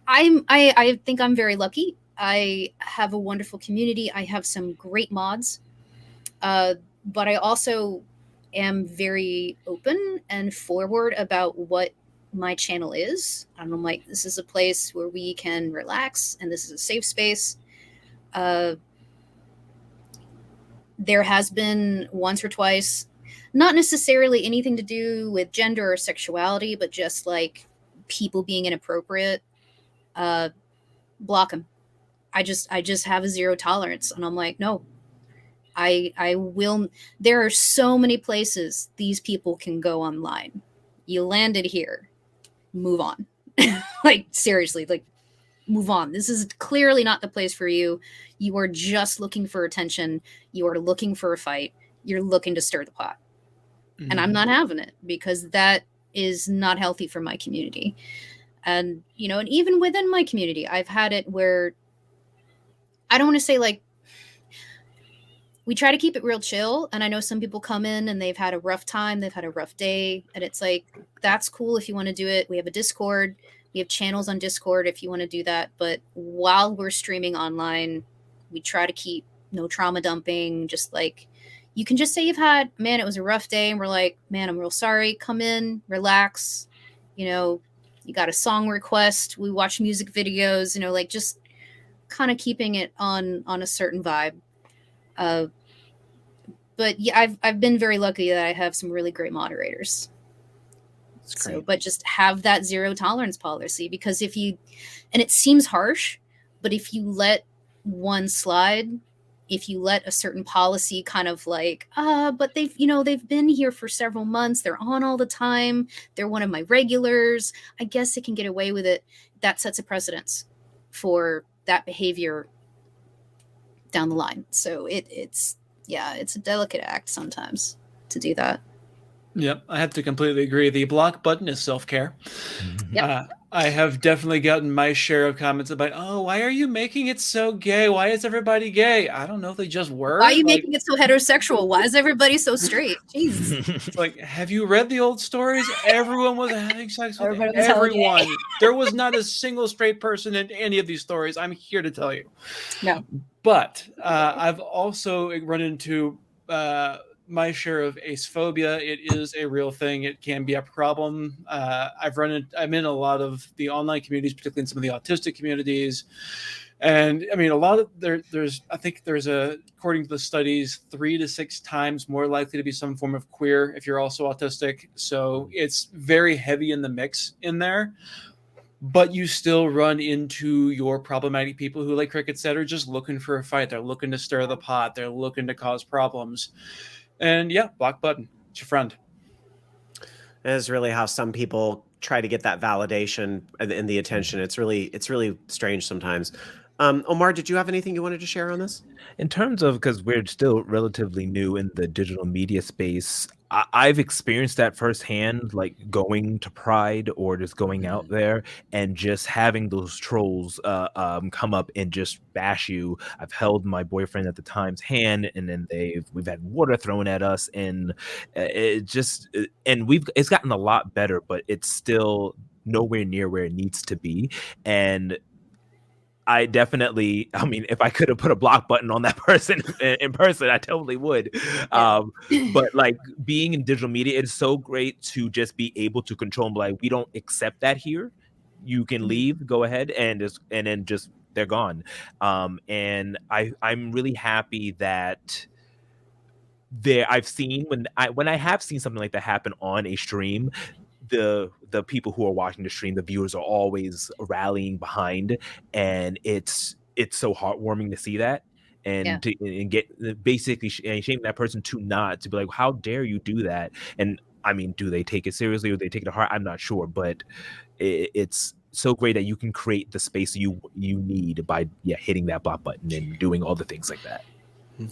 I think I'm very lucky. I have a wonderful community. I have some great mods. But I also am very open and forward about what my channel is. And I'm like, this is a place where we can relax and this is a safe space. There has been once or twice, not necessarily anything to do with gender or sexuality, but just like people being inappropriate. Block them. I just have a zero tolerance, and I'm like, no, I will. There are so many places these people can go online. You landed here, move on. Like, seriously, like, move on. This is clearly not the place for you. You are just looking for attention. You are looking for a fight. You're looking to stir the pot. Mm-hmm. And I'm not having it because that is not healthy for my community. And, and even within my community, I've had it where I don't want to say, like, we try to keep it real chill. And I know some people come in and they've had a rough time. They've had a rough day. And it's like, that's cool if you want to do it. We have a Discord. We have channels on Discord if you want to do that. But while we're streaming online, we try to keep no trauma dumping. Just like, you can just say you've had, man, it was a rough day. And we're like, man, I'm real sorry. Come in, relax. You got a song request. We watch music videos, like just kind of keeping it on a certain vibe. But yeah, I've been very lucky that I have some really great moderators. So, but just have that zero tolerance policy, because if you, and it seems harsh, but if you let one slide, if you let a certain policy kind of like, but they've been here for several months, they're on all the time, they're one of my regulars, I guess it can get away with it. That sets a precedence for that behavior down the line. So it's a delicate act sometimes to do that. Yep, I have to completely agree. The block button is self-care. Yep. I have definitely gotten my share of comments about, oh, why are you making it so gay? Why is everybody gay? I don't know if they just were. Why are you making it so heterosexual? Why is everybody so straight? Jesus. It's like, have you read the old stories? Everyone was having sex with Everybody was hella gay. everyone. There was not a single straight person in any of these stories. I'm here to tell you. No. But I've also run into my share of acephobia. It is a real thing. It can be a problem. I'm in a lot of the online communities, particularly in some of the autistic communities. And I mean, a lot of there's according to the studies, 3 to 6 times more likely to be some form of queer if you're also autistic. So it's very heavy in the mix in there. But you still run into your problematic people who, like Cricket said, are just looking for a fight. They're looking to stir the pot. They're looking to cause problems. And yeah, block button. It's your friend. That is really how some people try to get that validation and the attention. It's really strange sometimes. Omar, did you have anything you wanted to share on this? In terms of, because we're still relatively new in the digital media space, I've experienced that firsthand, like going to Pride or just going out there and just having those trolls come up and just bash you. I've held my boyfriend at the time's hand, and then we've had water thrown at us, and it's gotten a lot better, but it's still nowhere near where it needs to be. And I mean, if I could have put a block button on that person in person, I totally would. But like being in digital media, it's so great to just be able to control them. Like, we don't accept that here. You can leave, go ahead, and then just they're gone. And I'm really happy that I've seen when I have seen something like that happen on a stream, the people who are watching the stream, the viewers are always rallying behind, and it's so heartwarming to see that, and and get basically shame that person to be like, how dare you do that? And I mean, do they take it seriously or they take it to heart? I'm not sure, but it's so great that you can create the space you need by hitting that block button and doing all the things like that.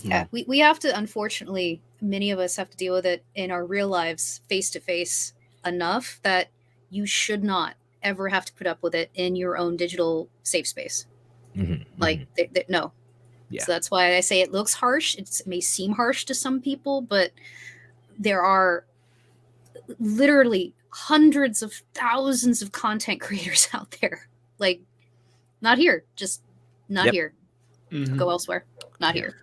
Yeah, we have to, unfortunately, many of us have to deal with it in our real lives face to face enough that you should not ever have to put up with it in your own digital safe space. Like, no. Yeah. So that's why I say it looks harsh. It may seem harsh to some people, but there are literally hundreds of thousands of content creators out there. Like, not here, just not here. Go elsewhere, not here.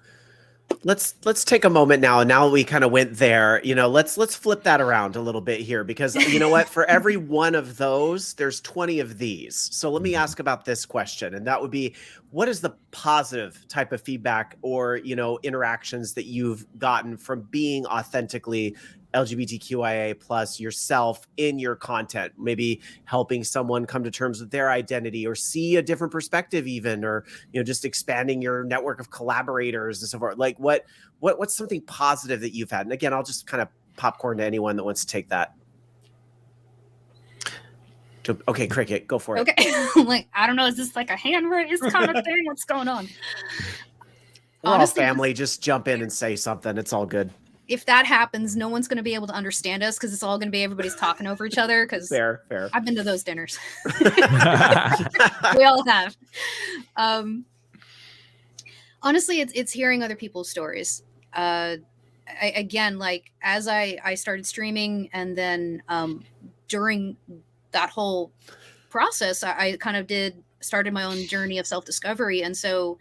Let's take a moment now. And now we kind of went there, let's flip that around a little bit here, because you know what, for every one of those, there's 20 of these. So let me ask about this question. And that would be, what is the positive type of feedback or, interactions that you've gotten from being authentically LGBTQIA plus yourself in your content, maybe helping someone come to terms with their identity or see a different perspective even, or, just expanding your network of collaborators and so forth. Like what's something positive that you've had? And again, I'll just kind of popcorn to anyone that wants to take that. Okay, Cricket, go for it. Okay. I'm like, I don't know. Is this like a hand raise kind of thing? What's going on? We're honestly, all family. Just jump in and say something. It's all good. If that happens, no one's going to be able to understand us because it's all going to be everybody's talking over each other. Because fair. I've been to those dinners. We all have. Honestly, it's hearing other people's stories. Again, like as I started streaming, and then during that whole process, I kind of started my own journey of self-discovery, and so.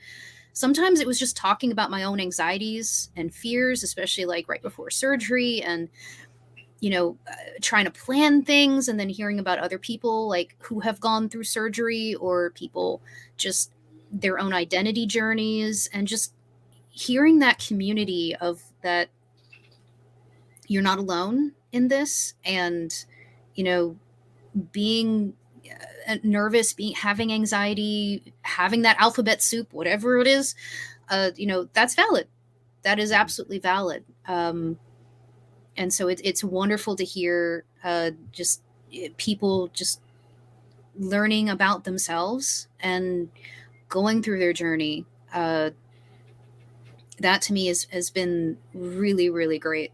Sometimes it was just talking about my own anxieties and fears, especially like right before surgery, and, trying to plan things, and then hearing about other people like who have gone through surgery, or people just their own identity journeys, and just hearing that community of that you're not alone in this, and, being nervous, having anxiety, having that alphabet soup, whatever it is, that's valid. That is absolutely valid. And so it's wonderful to hear just people just learning about themselves and going through their journey. That to me has been really, really great.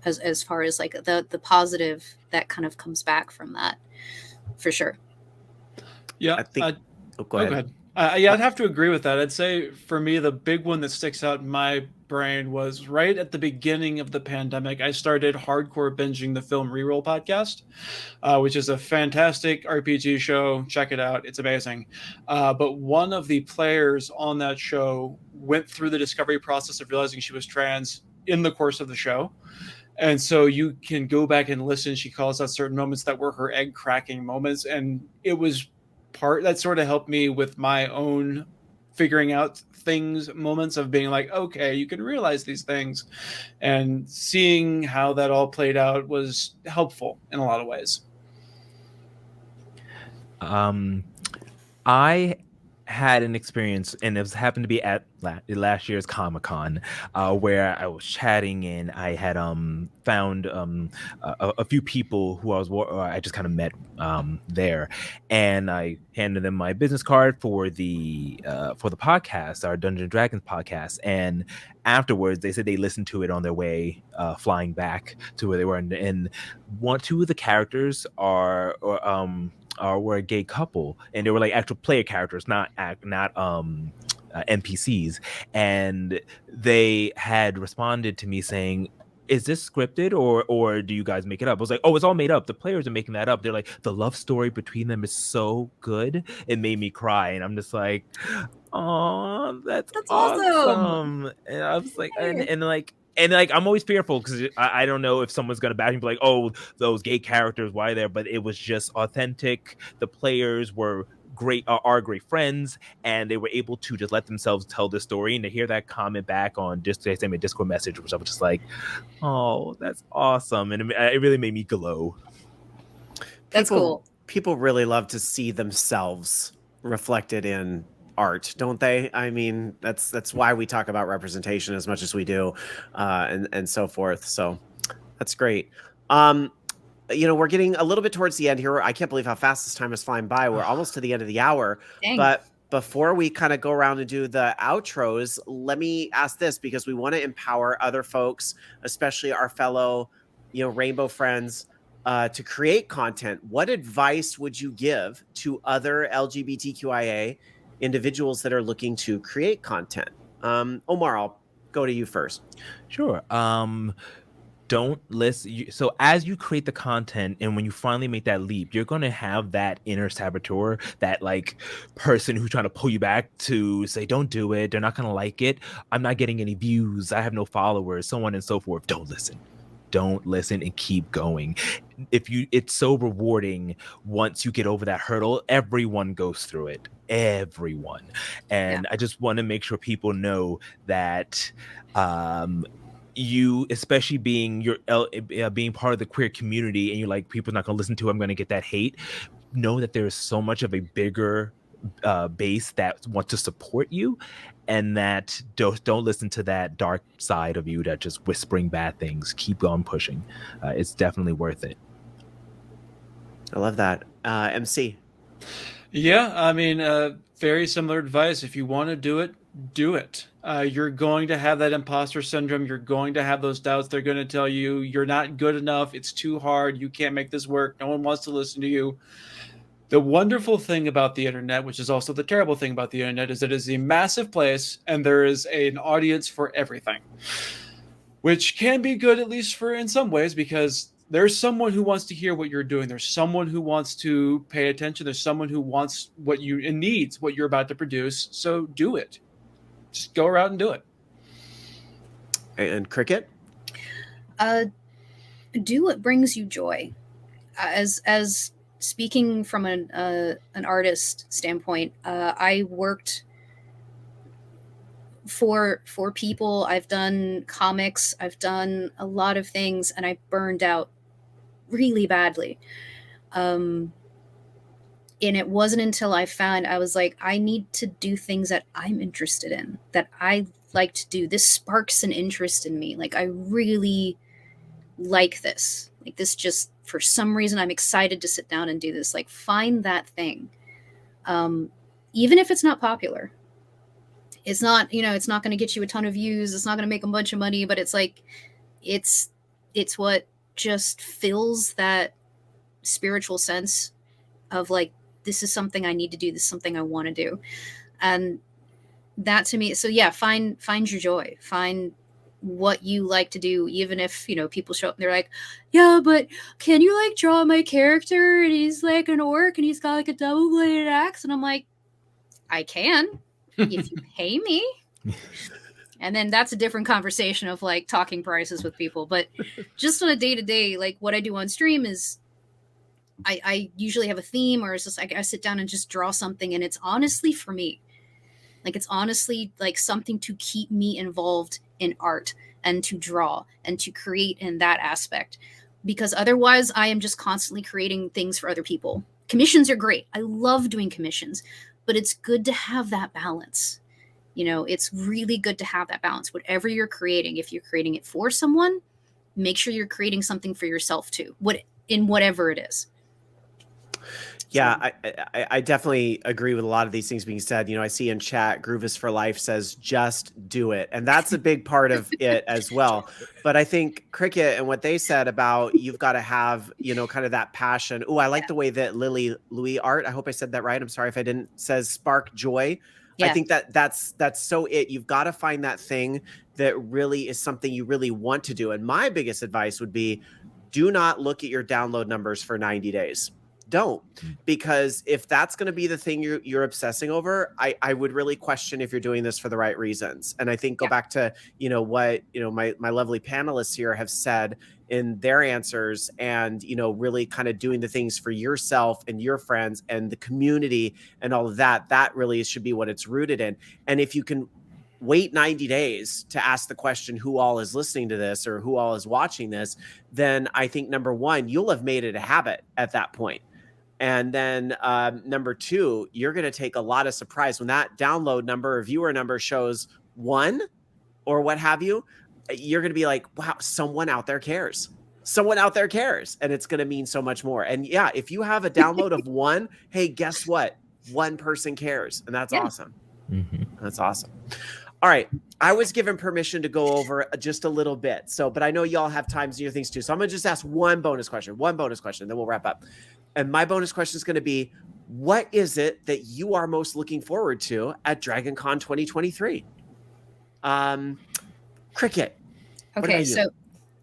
as far as like the positive that kind of comes back from that, for sure. Yeah, I think. Go Go ahead. ahead. Yeah, I'd have to agree with that. I'd say for me, the big one that sticks out in my brain was right at the beginning of the pandemic. I started hardcore binging the Film Reroll podcast, which is a fantastic RPG show. Check it out. It's amazing. But one of the players on that show went through the discovery process of realizing she was trans in the course of the show. And so you can go back and listen. She calls out certain moments that were her egg cracking moments. And it was part that sort of helped me with my own figuring out things, moments of being like, okay, you can realize these things. And seeing how that all played out was helpful in a lot of ways. I had an experience, and it was happened to be at last year's Comic-Con, where I was chatting, and I had found a few people who I just kind of met there, and I handed them my business card for the podcast, our Dungeons and Dragons podcast, and afterwards they said they listened to it on their way flying back to where they were, and two of the characters were a gay couple, and they were like actual player characters, not NPCs, and they had responded to me saying, is this scripted or do you guys make it up? I was like, oh, it's all made up. The players are making that up. They're like, the love story between them is so good, it made me cry. And I'm just like, oh, that's awesome. And I was like, and I'm always fearful because I don't know if someone's gonna back me and be like, oh, those gay characters, why there? But it was just authentic. The players were great, are great friends, and they were able to just let themselves tell the story. And to hear that comment back on just they sent me a Discord message, which I was just like, oh, that's awesome, and it really made me glow. That's cool. People really love to see themselves reflected in art, don't they? I mean, that's why we talk about representation as much as we do, and so forth. So that's great. We're getting a little bit towards the end here. I can't believe how fast this time is flying by. We're almost to the end of the hour. Dang. But before we kind of go around and do the outros, let me ask this, because we want to empower other folks, especially our fellow, rainbow friends, to create content. What advice would you give to other LGBTQIA individuals that are looking to create content? Omar, I'll go to you first. Sure. Don't listen. So as you create the content, and when you finally make that leap, you're going to have that inner saboteur, that like person who's trying to pull you back to say, don't do it. They're not going to like it. I'm not getting any views. I have no followers, so on and so forth. Don't listen and keep going. It's so rewarding once you get over that hurdle. Everyone goes through it. Everyone. And I just want to make sure people know that you, especially being being part of the queer community, and you're like, people's not going to listen to it, I'm going to get that hate. Know that there's so much of a bigger base that want to support you, and that don't listen to that dark side of you that just whispering bad things. Keep on pushing. It's definitely worth it. I love that. MC. Yeah, I mean, very similar advice. If you want to do it, do it. You're going to have that imposter syndrome. You're going to have those doubts. They're going to tell you you're not good enough. It's too hard. You can't make this work. No one wants to listen to you. The wonderful thing about the internet, which is also the terrible thing about the internet, is that it is a massive place and there is an audience for everything, which can be good, at least in some ways, because there's someone who wants to hear what you're doing. There's someone who wants to pay attention. There's someone who wants and needs what you're about to produce. So do it. Just go around and do it. And Cricket? Do what brings you joy. As speaking from an artist standpoint, I worked for people. I've done comics. I've done a lot of things, and I burned out really badly. And it wasn't until I was like, I need to do things that I'm interested in, that I like to do. This sparks an interest in me. Like, I really like this. Like, this just, for some reason, I'm excited to sit down and do this. Like, find that thing. Even if it's not popular. It's not, it's not going to get you a ton of views. It's not going to make a bunch of money, but it's like, it's it's what just fills that spiritual sense of like, this is something I need to do. This is something I want to do. And that to me, so yeah, find your joy, find what you like to do, even if, you know, people show up and they're like, yeah, but can you like draw my character and he's like an orc and he's got like a double-bladed axe? And I'm like, I can, if you pay me. And then that's a different conversation of like talking prices with people. But just on a day-to-day, like what I do on stream is I usually have a theme, or it's just like I sit down and just draw something, and it's honestly for me. Like it's honestly like something to keep me involved in art and to draw and to create in that aspect. Because otherwise I am just constantly creating things for other people. Commissions are great. I love doing commissions, but it's good to have that balance. You know, it's really good to have that balance. Whatever you're creating, if you're creating it for someone, make sure you're creating something for yourself too, in whatever it is. Yeah, I definitely agree with a lot of these things being said. You know, I see in chat, Groove is for Life says, just do it. And that's a big part of it as well. But I think Cricket and what they said about you've got to have, you know, kind of that passion. Oh, I like the way that Lily Louis Art, I hope I said that right. I'm sorry if I didn't, says spark joy. Yeah. I think that's so it. You've got to find that thing that really is something you really want to do. And my biggest advice would be, do not look at your download numbers for 90 days. Don't, because if that's going to be the thing you're obsessing over, I would really question if you're doing this for the right reasons. And I think go back to, you know, what, you know, my lovely panelists here have said in their answers, and, you know, really kind of doing the things for yourself and your friends and the community and all of that, that really should be what it's rooted in. And if you can wait 90 days to ask the question, who all is listening to this or who all is watching this, then I think number one, you'll have made it a habit at that point. And then number two, you're going to take a lot of surprise when that download number or viewer number shows 1 or what have you. You're going to be like, wow, someone out there cares. Someone out there cares. And it's going to mean so much more. And yeah, if you have a download of 1, hey, guess what? One person cares. And that's awesome. Mm-hmm. That's awesome. All right. I was given permission to go over just a little bit. So, but I know y'all have times and your things too. So I'm going to just ask one bonus question, then we'll wrap up. And my bonus question is going to be, what is it that you are most looking forward to at DragonCon 2023? Cricket. Okay, so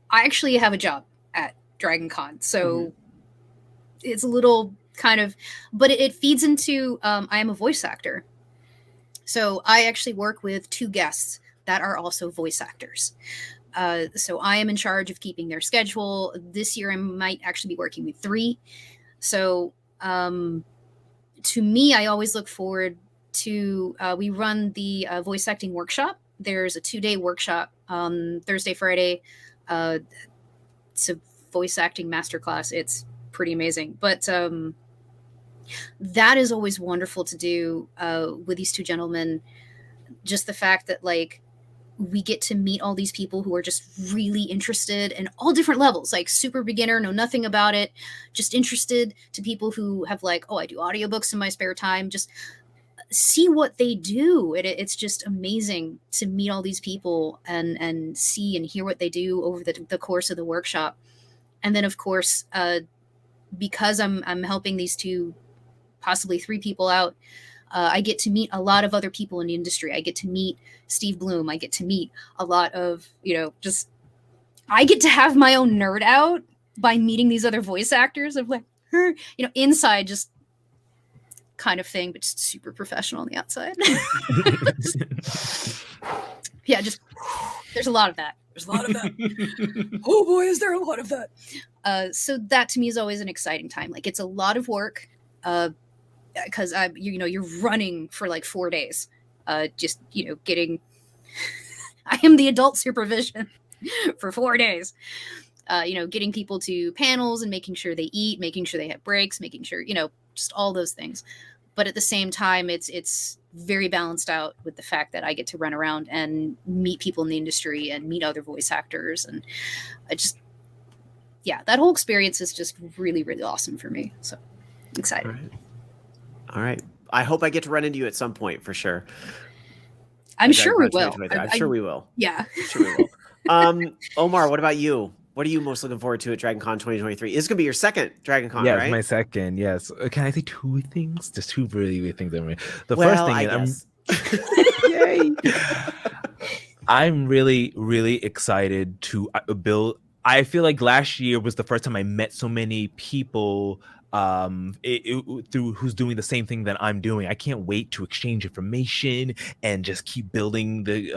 I actually have a job at DragonCon. So it's a little kind of, but it feeds into, I am a voice actor. So I actually work with 2 guests that are also voice actors. So I am in charge of keeping their schedule. This year I might actually be working with 3. So to me, I always look forward to, we run the voice acting workshop. There's a 2-day workshop, Thursday, Friday. It's a voice acting masterclass. It's pretty amazing. But that is always wonderful to do with these 2 gentlemen. Just the fact that like we get to meet all these people who are just really interested in all different levels, like super beginner, know nothing about it, just interested, to people who have like, oh, I do audiobooks in my spare time, just see what they do. It's just amazing to meet all these people and see and hear what they do over the course of the workshop. And then of course, because I'm helping these 2, possibly 3 people out, I get to meet a lot of other people in the industry. I get to meet Steve Bloom. I get to meet a lot of, you know, just, I get to have my own nerd out by meeting these other voice actors of like, you know, inside just kind of thing, but just super professional on the outside. Yeah, just, there's a lot of that. There's a lot of that. Oh boy, is there a lot of that. So that to me is always an exciting time. Like it's a lot of work. Because you're running for like 4 days, just, you know, getting, I am the adult supervision for 4 days, you know, getting people to panels and making sure they eat, making sure they have breaks, making sure, you know, just all those things. But at the same time, it's very balanced out with the fact that I get to run around and meet people in the industry and meet other voice actors. And I just, yeah, that whole experience is just really, really awesome for me. So I'm excited. All right. I hope I get to run into you at some point for sure. I'm sure we will. I'm sure we will. Yeah. I'm sure we will. Omar, what about you? What are you most looking forward to at Dragon Con 2023? It's gonna be your second Dragon Con, Yeah, right? it's my second. Yes. Can I say two things? Just two really big things. The Well, first thing I is guess. yay. I'm really, really excited to build. I feel like last year was the first time I met so many people through who's doing the same thing that I'm doing. I can't wait to exchange information and just keep building the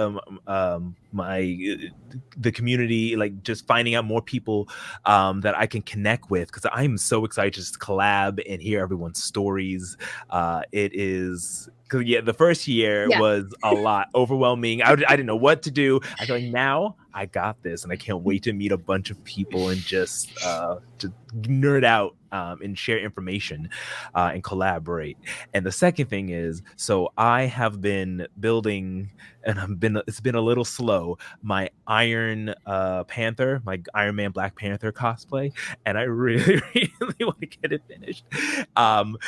the community, like just finding out more people that I can connect with, because I'm so excited to just collab and hear everyone's stories. It is because the first year was a lot overwhelming. I didn't know what to do. I feel like now I got this, and I can't wait to meet a bunch of people and just nerd out and share information and collaborate. And the second thing is, so I have been building, and it's been a little slow, my Iron Panther, my Iron Man Black Panther cosplay, and I really, really want to get it finished. And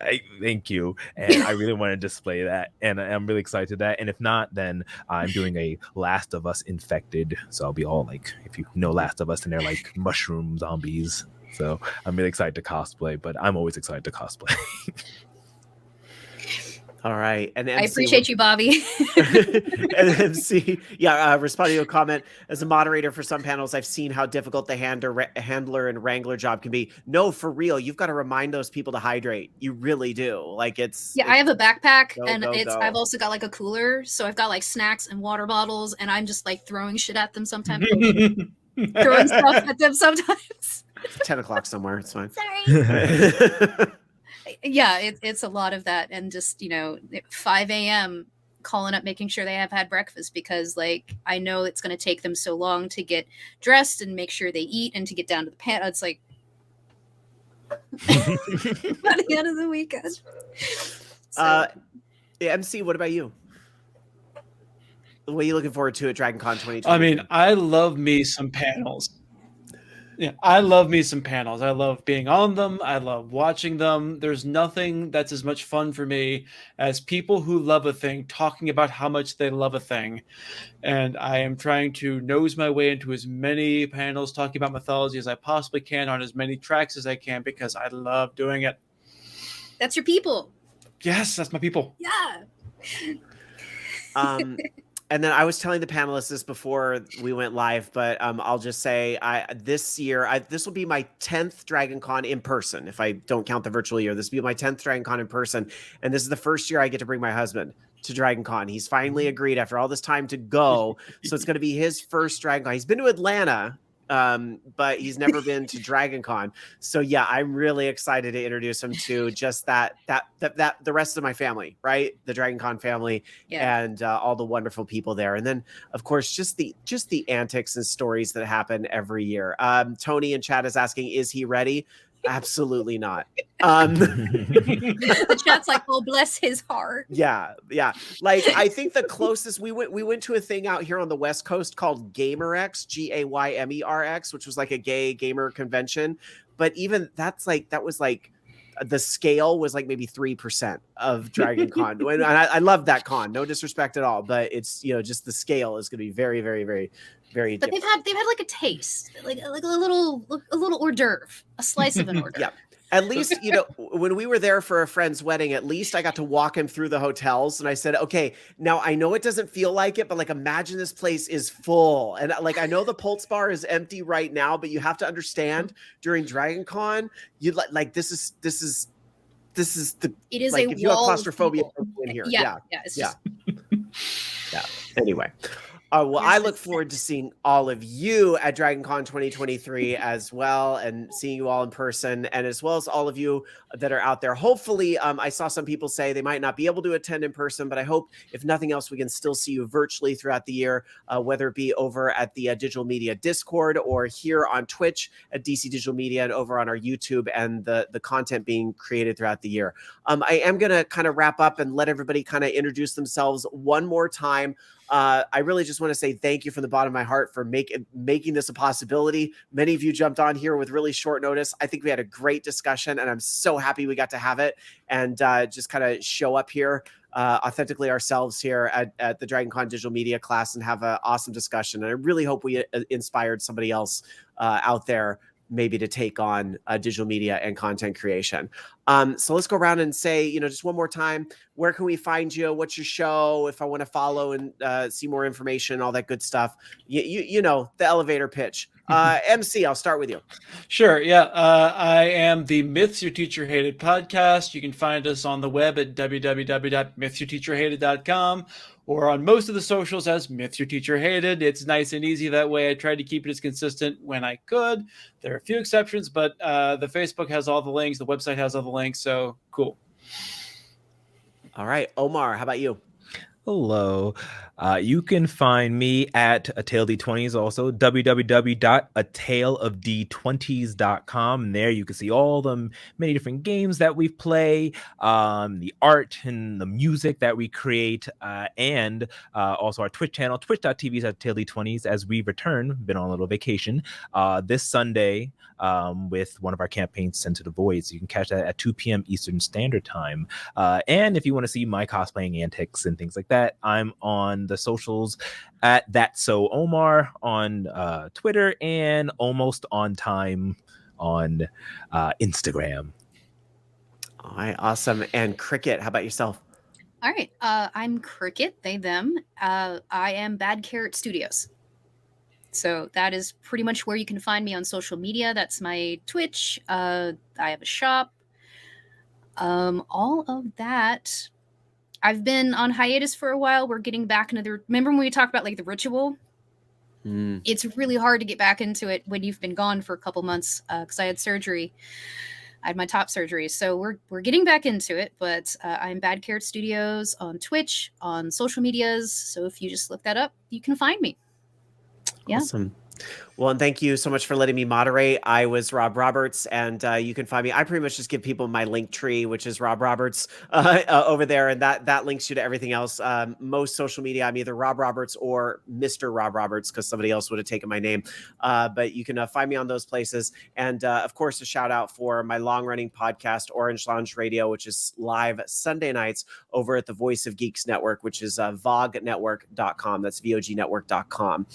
I thank you, and I really want to display that, and I'm really excited to that. And if not, then I'm doing a Last of Us infected, so I'll be all like, if you know Last of Us, and they're like mushroom zombies. So I'm really excited to cosplay, but I'm always excited to cosplay. All right. And MC, I appreciate you, Bobby. and MC, responding to a comment, as a moderator for some panels, I've seen how difficult the handler and wrangler job can be. No, for real, you've got to remind those people to hydrate. You really do. Like I have a backpack, and go. I've also got like a cooler, so I've got like snacks and water bottles, and I'm just like throwing shit at them sometimes. Throwing stuff at them sometimes. 10 o'clock somewhere. It's fine. Sorry. Yeah, it's a lot of that, and just 5 a.m. calling up, making sure they have had breakfast, because like I know it's going to take them so long to get dressed and make sure they eat and to get down to the pan. It's like by the end of the weekend. So. MC, what about you? What are you looking forward to at Dragon Con 2020? I mean, I love me some panels. Yeah, I love me some panels. I love being on them. I love watching them. There's nothing that's as much fun for me as people who love a thing talking about how much they love a thing. And I am trying to nose my way into as many panels talking about mythology as I possibly can on as many tracks as I can, because I love doing it. That's your people. Yes, that's my people. Yeah. And then I was telling the panelists this before we went live, but I'll just say this year, this will be my 10th Dragon Con in person. If I don't count the virtual year, this will be my 10th Dragon Con in person. And this is the first year I get to bring my husband to Dragon Con. He's finally agreed after all this time to go. So it's going to be his first Dragon Con. He's been to Atlanta, but he's never been to Dragon Con. So yeah, I'm really excited to introduce him to just that the rest of my family, right? The Dragon Con family, and all the wonderful people there. And then of course, just the antics and stories that happen every year. Tony in chat is asking, is he ready? Absolutely not. The chat's like, oh, bless his heart. Yeah. Like, I think the closest we went to a thing out here on the West Coast called GaymerX, GAYMERX, which was like a gay gamer convention. But even that was like the scale was like maybe 3% of Dragon Con. And I love that con, no disrespect at all, but it's just the scale is going to be very, very, very, very but different. they've had like a taste, like a little hors d'oeuvre, a slice of an hors d'oeuvre. Yeah. At least, when we were there for a friend's wedding, at least I got to walk him through the hotels, and I said, okay, now I know it doesn't feel like it, but like, imagine this place is full. And like, I know the Pulse Bar is empty right now, but you have to understand during Dragon Con, this is the, it is like, a if you have wall claustrophobia in here. Yeah. It's just... Yeah. Anyway. Well, I look forward to seeing all of you at Dragon Con 2023 as well, and seeing you all in person, and as well as all of you that are out there. Hopefully, I saw some people say they might not be able to attend in person, but I hope, if nothing else, we can still see you virtually throughout the year, whether it be over at the Digital Media Discord or here on Twitch at DC Digital Media, and over on our YouTube, and the content being created throughout the year. I am going to kind of wrap up and let everybody kind of introduce themselves one more time. I really just want to say thank you from the bottom of my heart for making this a possibility. Many of you jumped on here with really short notice. I think we had a great discussion, and I'm so happy we got to have it and just kind of show up here authentically ourselves here at the DragonCon Digital Media class and have an awesome discussion. And I really hope we inspired somebody else out there maybe to take on digital media and content creation. So let's go around and say, just one more time, where can we find you? What's your show? If I want to follow and see more information, all that good stuff, you know, the elevator pitch. MC, I'll start with you. Sure. Yeah. I am the Myths Your Teacher Hated podcast. You can find us on the web at www.mythsyourteacherhated.com or on most of the socials as Myths Your Teacher Hated. It's nice and easy that way. I tried to keep it as consistent when I could. There are a few exceptions, but the Facebook has all the links. The website has all the links. So cool. All right. Omar, how about you? Hello. You can find me at A Tale of D20s, also www.ataleofd20s.com. And there you can see all the many different games that we play, the art and the music that we create, and also our Twitch channel, twitch.tv/ATaleD20s, as we return, been on a little vacation, this Sunday with one of our campaigns, Sent to the Void. So you can catch that at 2 p.m. Eastern Standard Time. And if you want to see my cosplaying antics and things like that, I'm on the socials at That's So Omar on Twitter and Almost On Time on Instagram. All right, awesome. And Cricket, how about yourself? All right. I'm Cricket, they, them. I am BadCarrotStudios. So that is pretty much where you can find me on social media. That's my Twitch. I have a shop. All of that. I've been on hiatus for a while. We're getting back into remember when we talked about like the ritual? It's really hard to get back into it when you've been gone for a couple months because I had surgery. I had my top surgery. So we're getting back into it, but I'm BadCarrotStudios on Twitch, on social medias. So if you just look that up, you can find me. Yeah. Awesome. Well, and thank you so much for letting me moderate. I was Rob Roberts, and you can find me. I pretty much just give people my link tree, which is Rob Roberts over there, and that links you to everything else. Most social media, I'm either Rob Roberts or Mr. Rob Roberts because somebody else would have taken my name. But you can find me on those places. And of course, a shout out for my long-running podcast, Orange Lounge Radio, which is live Sunday nights over at the Voice of Geeks Network, which is vognetwork.com. That's vognetwork.com.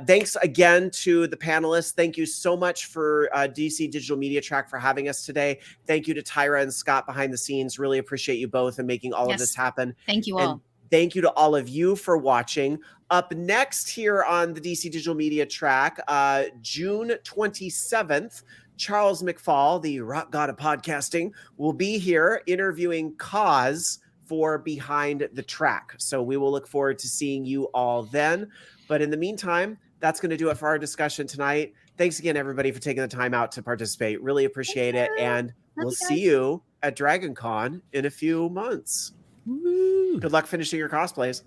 Thanks again to the panelists. Thank you so much for DC Digital Media Track for having us today. Thank you to Tyra and Scott behind the scenes. Really appreciate you both and making all of this happen. Thank you all. And thank you to all of you for watching. Up next here on the DC Digital Media Track, June 27th, Charles McFall, the rock god of podcasting, will be here interviewing Cause for Behind the Track. So we will look forward to seeing you all then. But in the meantime, that's going to do it for our discussion tonight. Thanks again, everybody, for taking the time out to participate. Really appreciate it. And we'll see you at DragonCon in a few months. Woo. Good luck finishing your cosplays.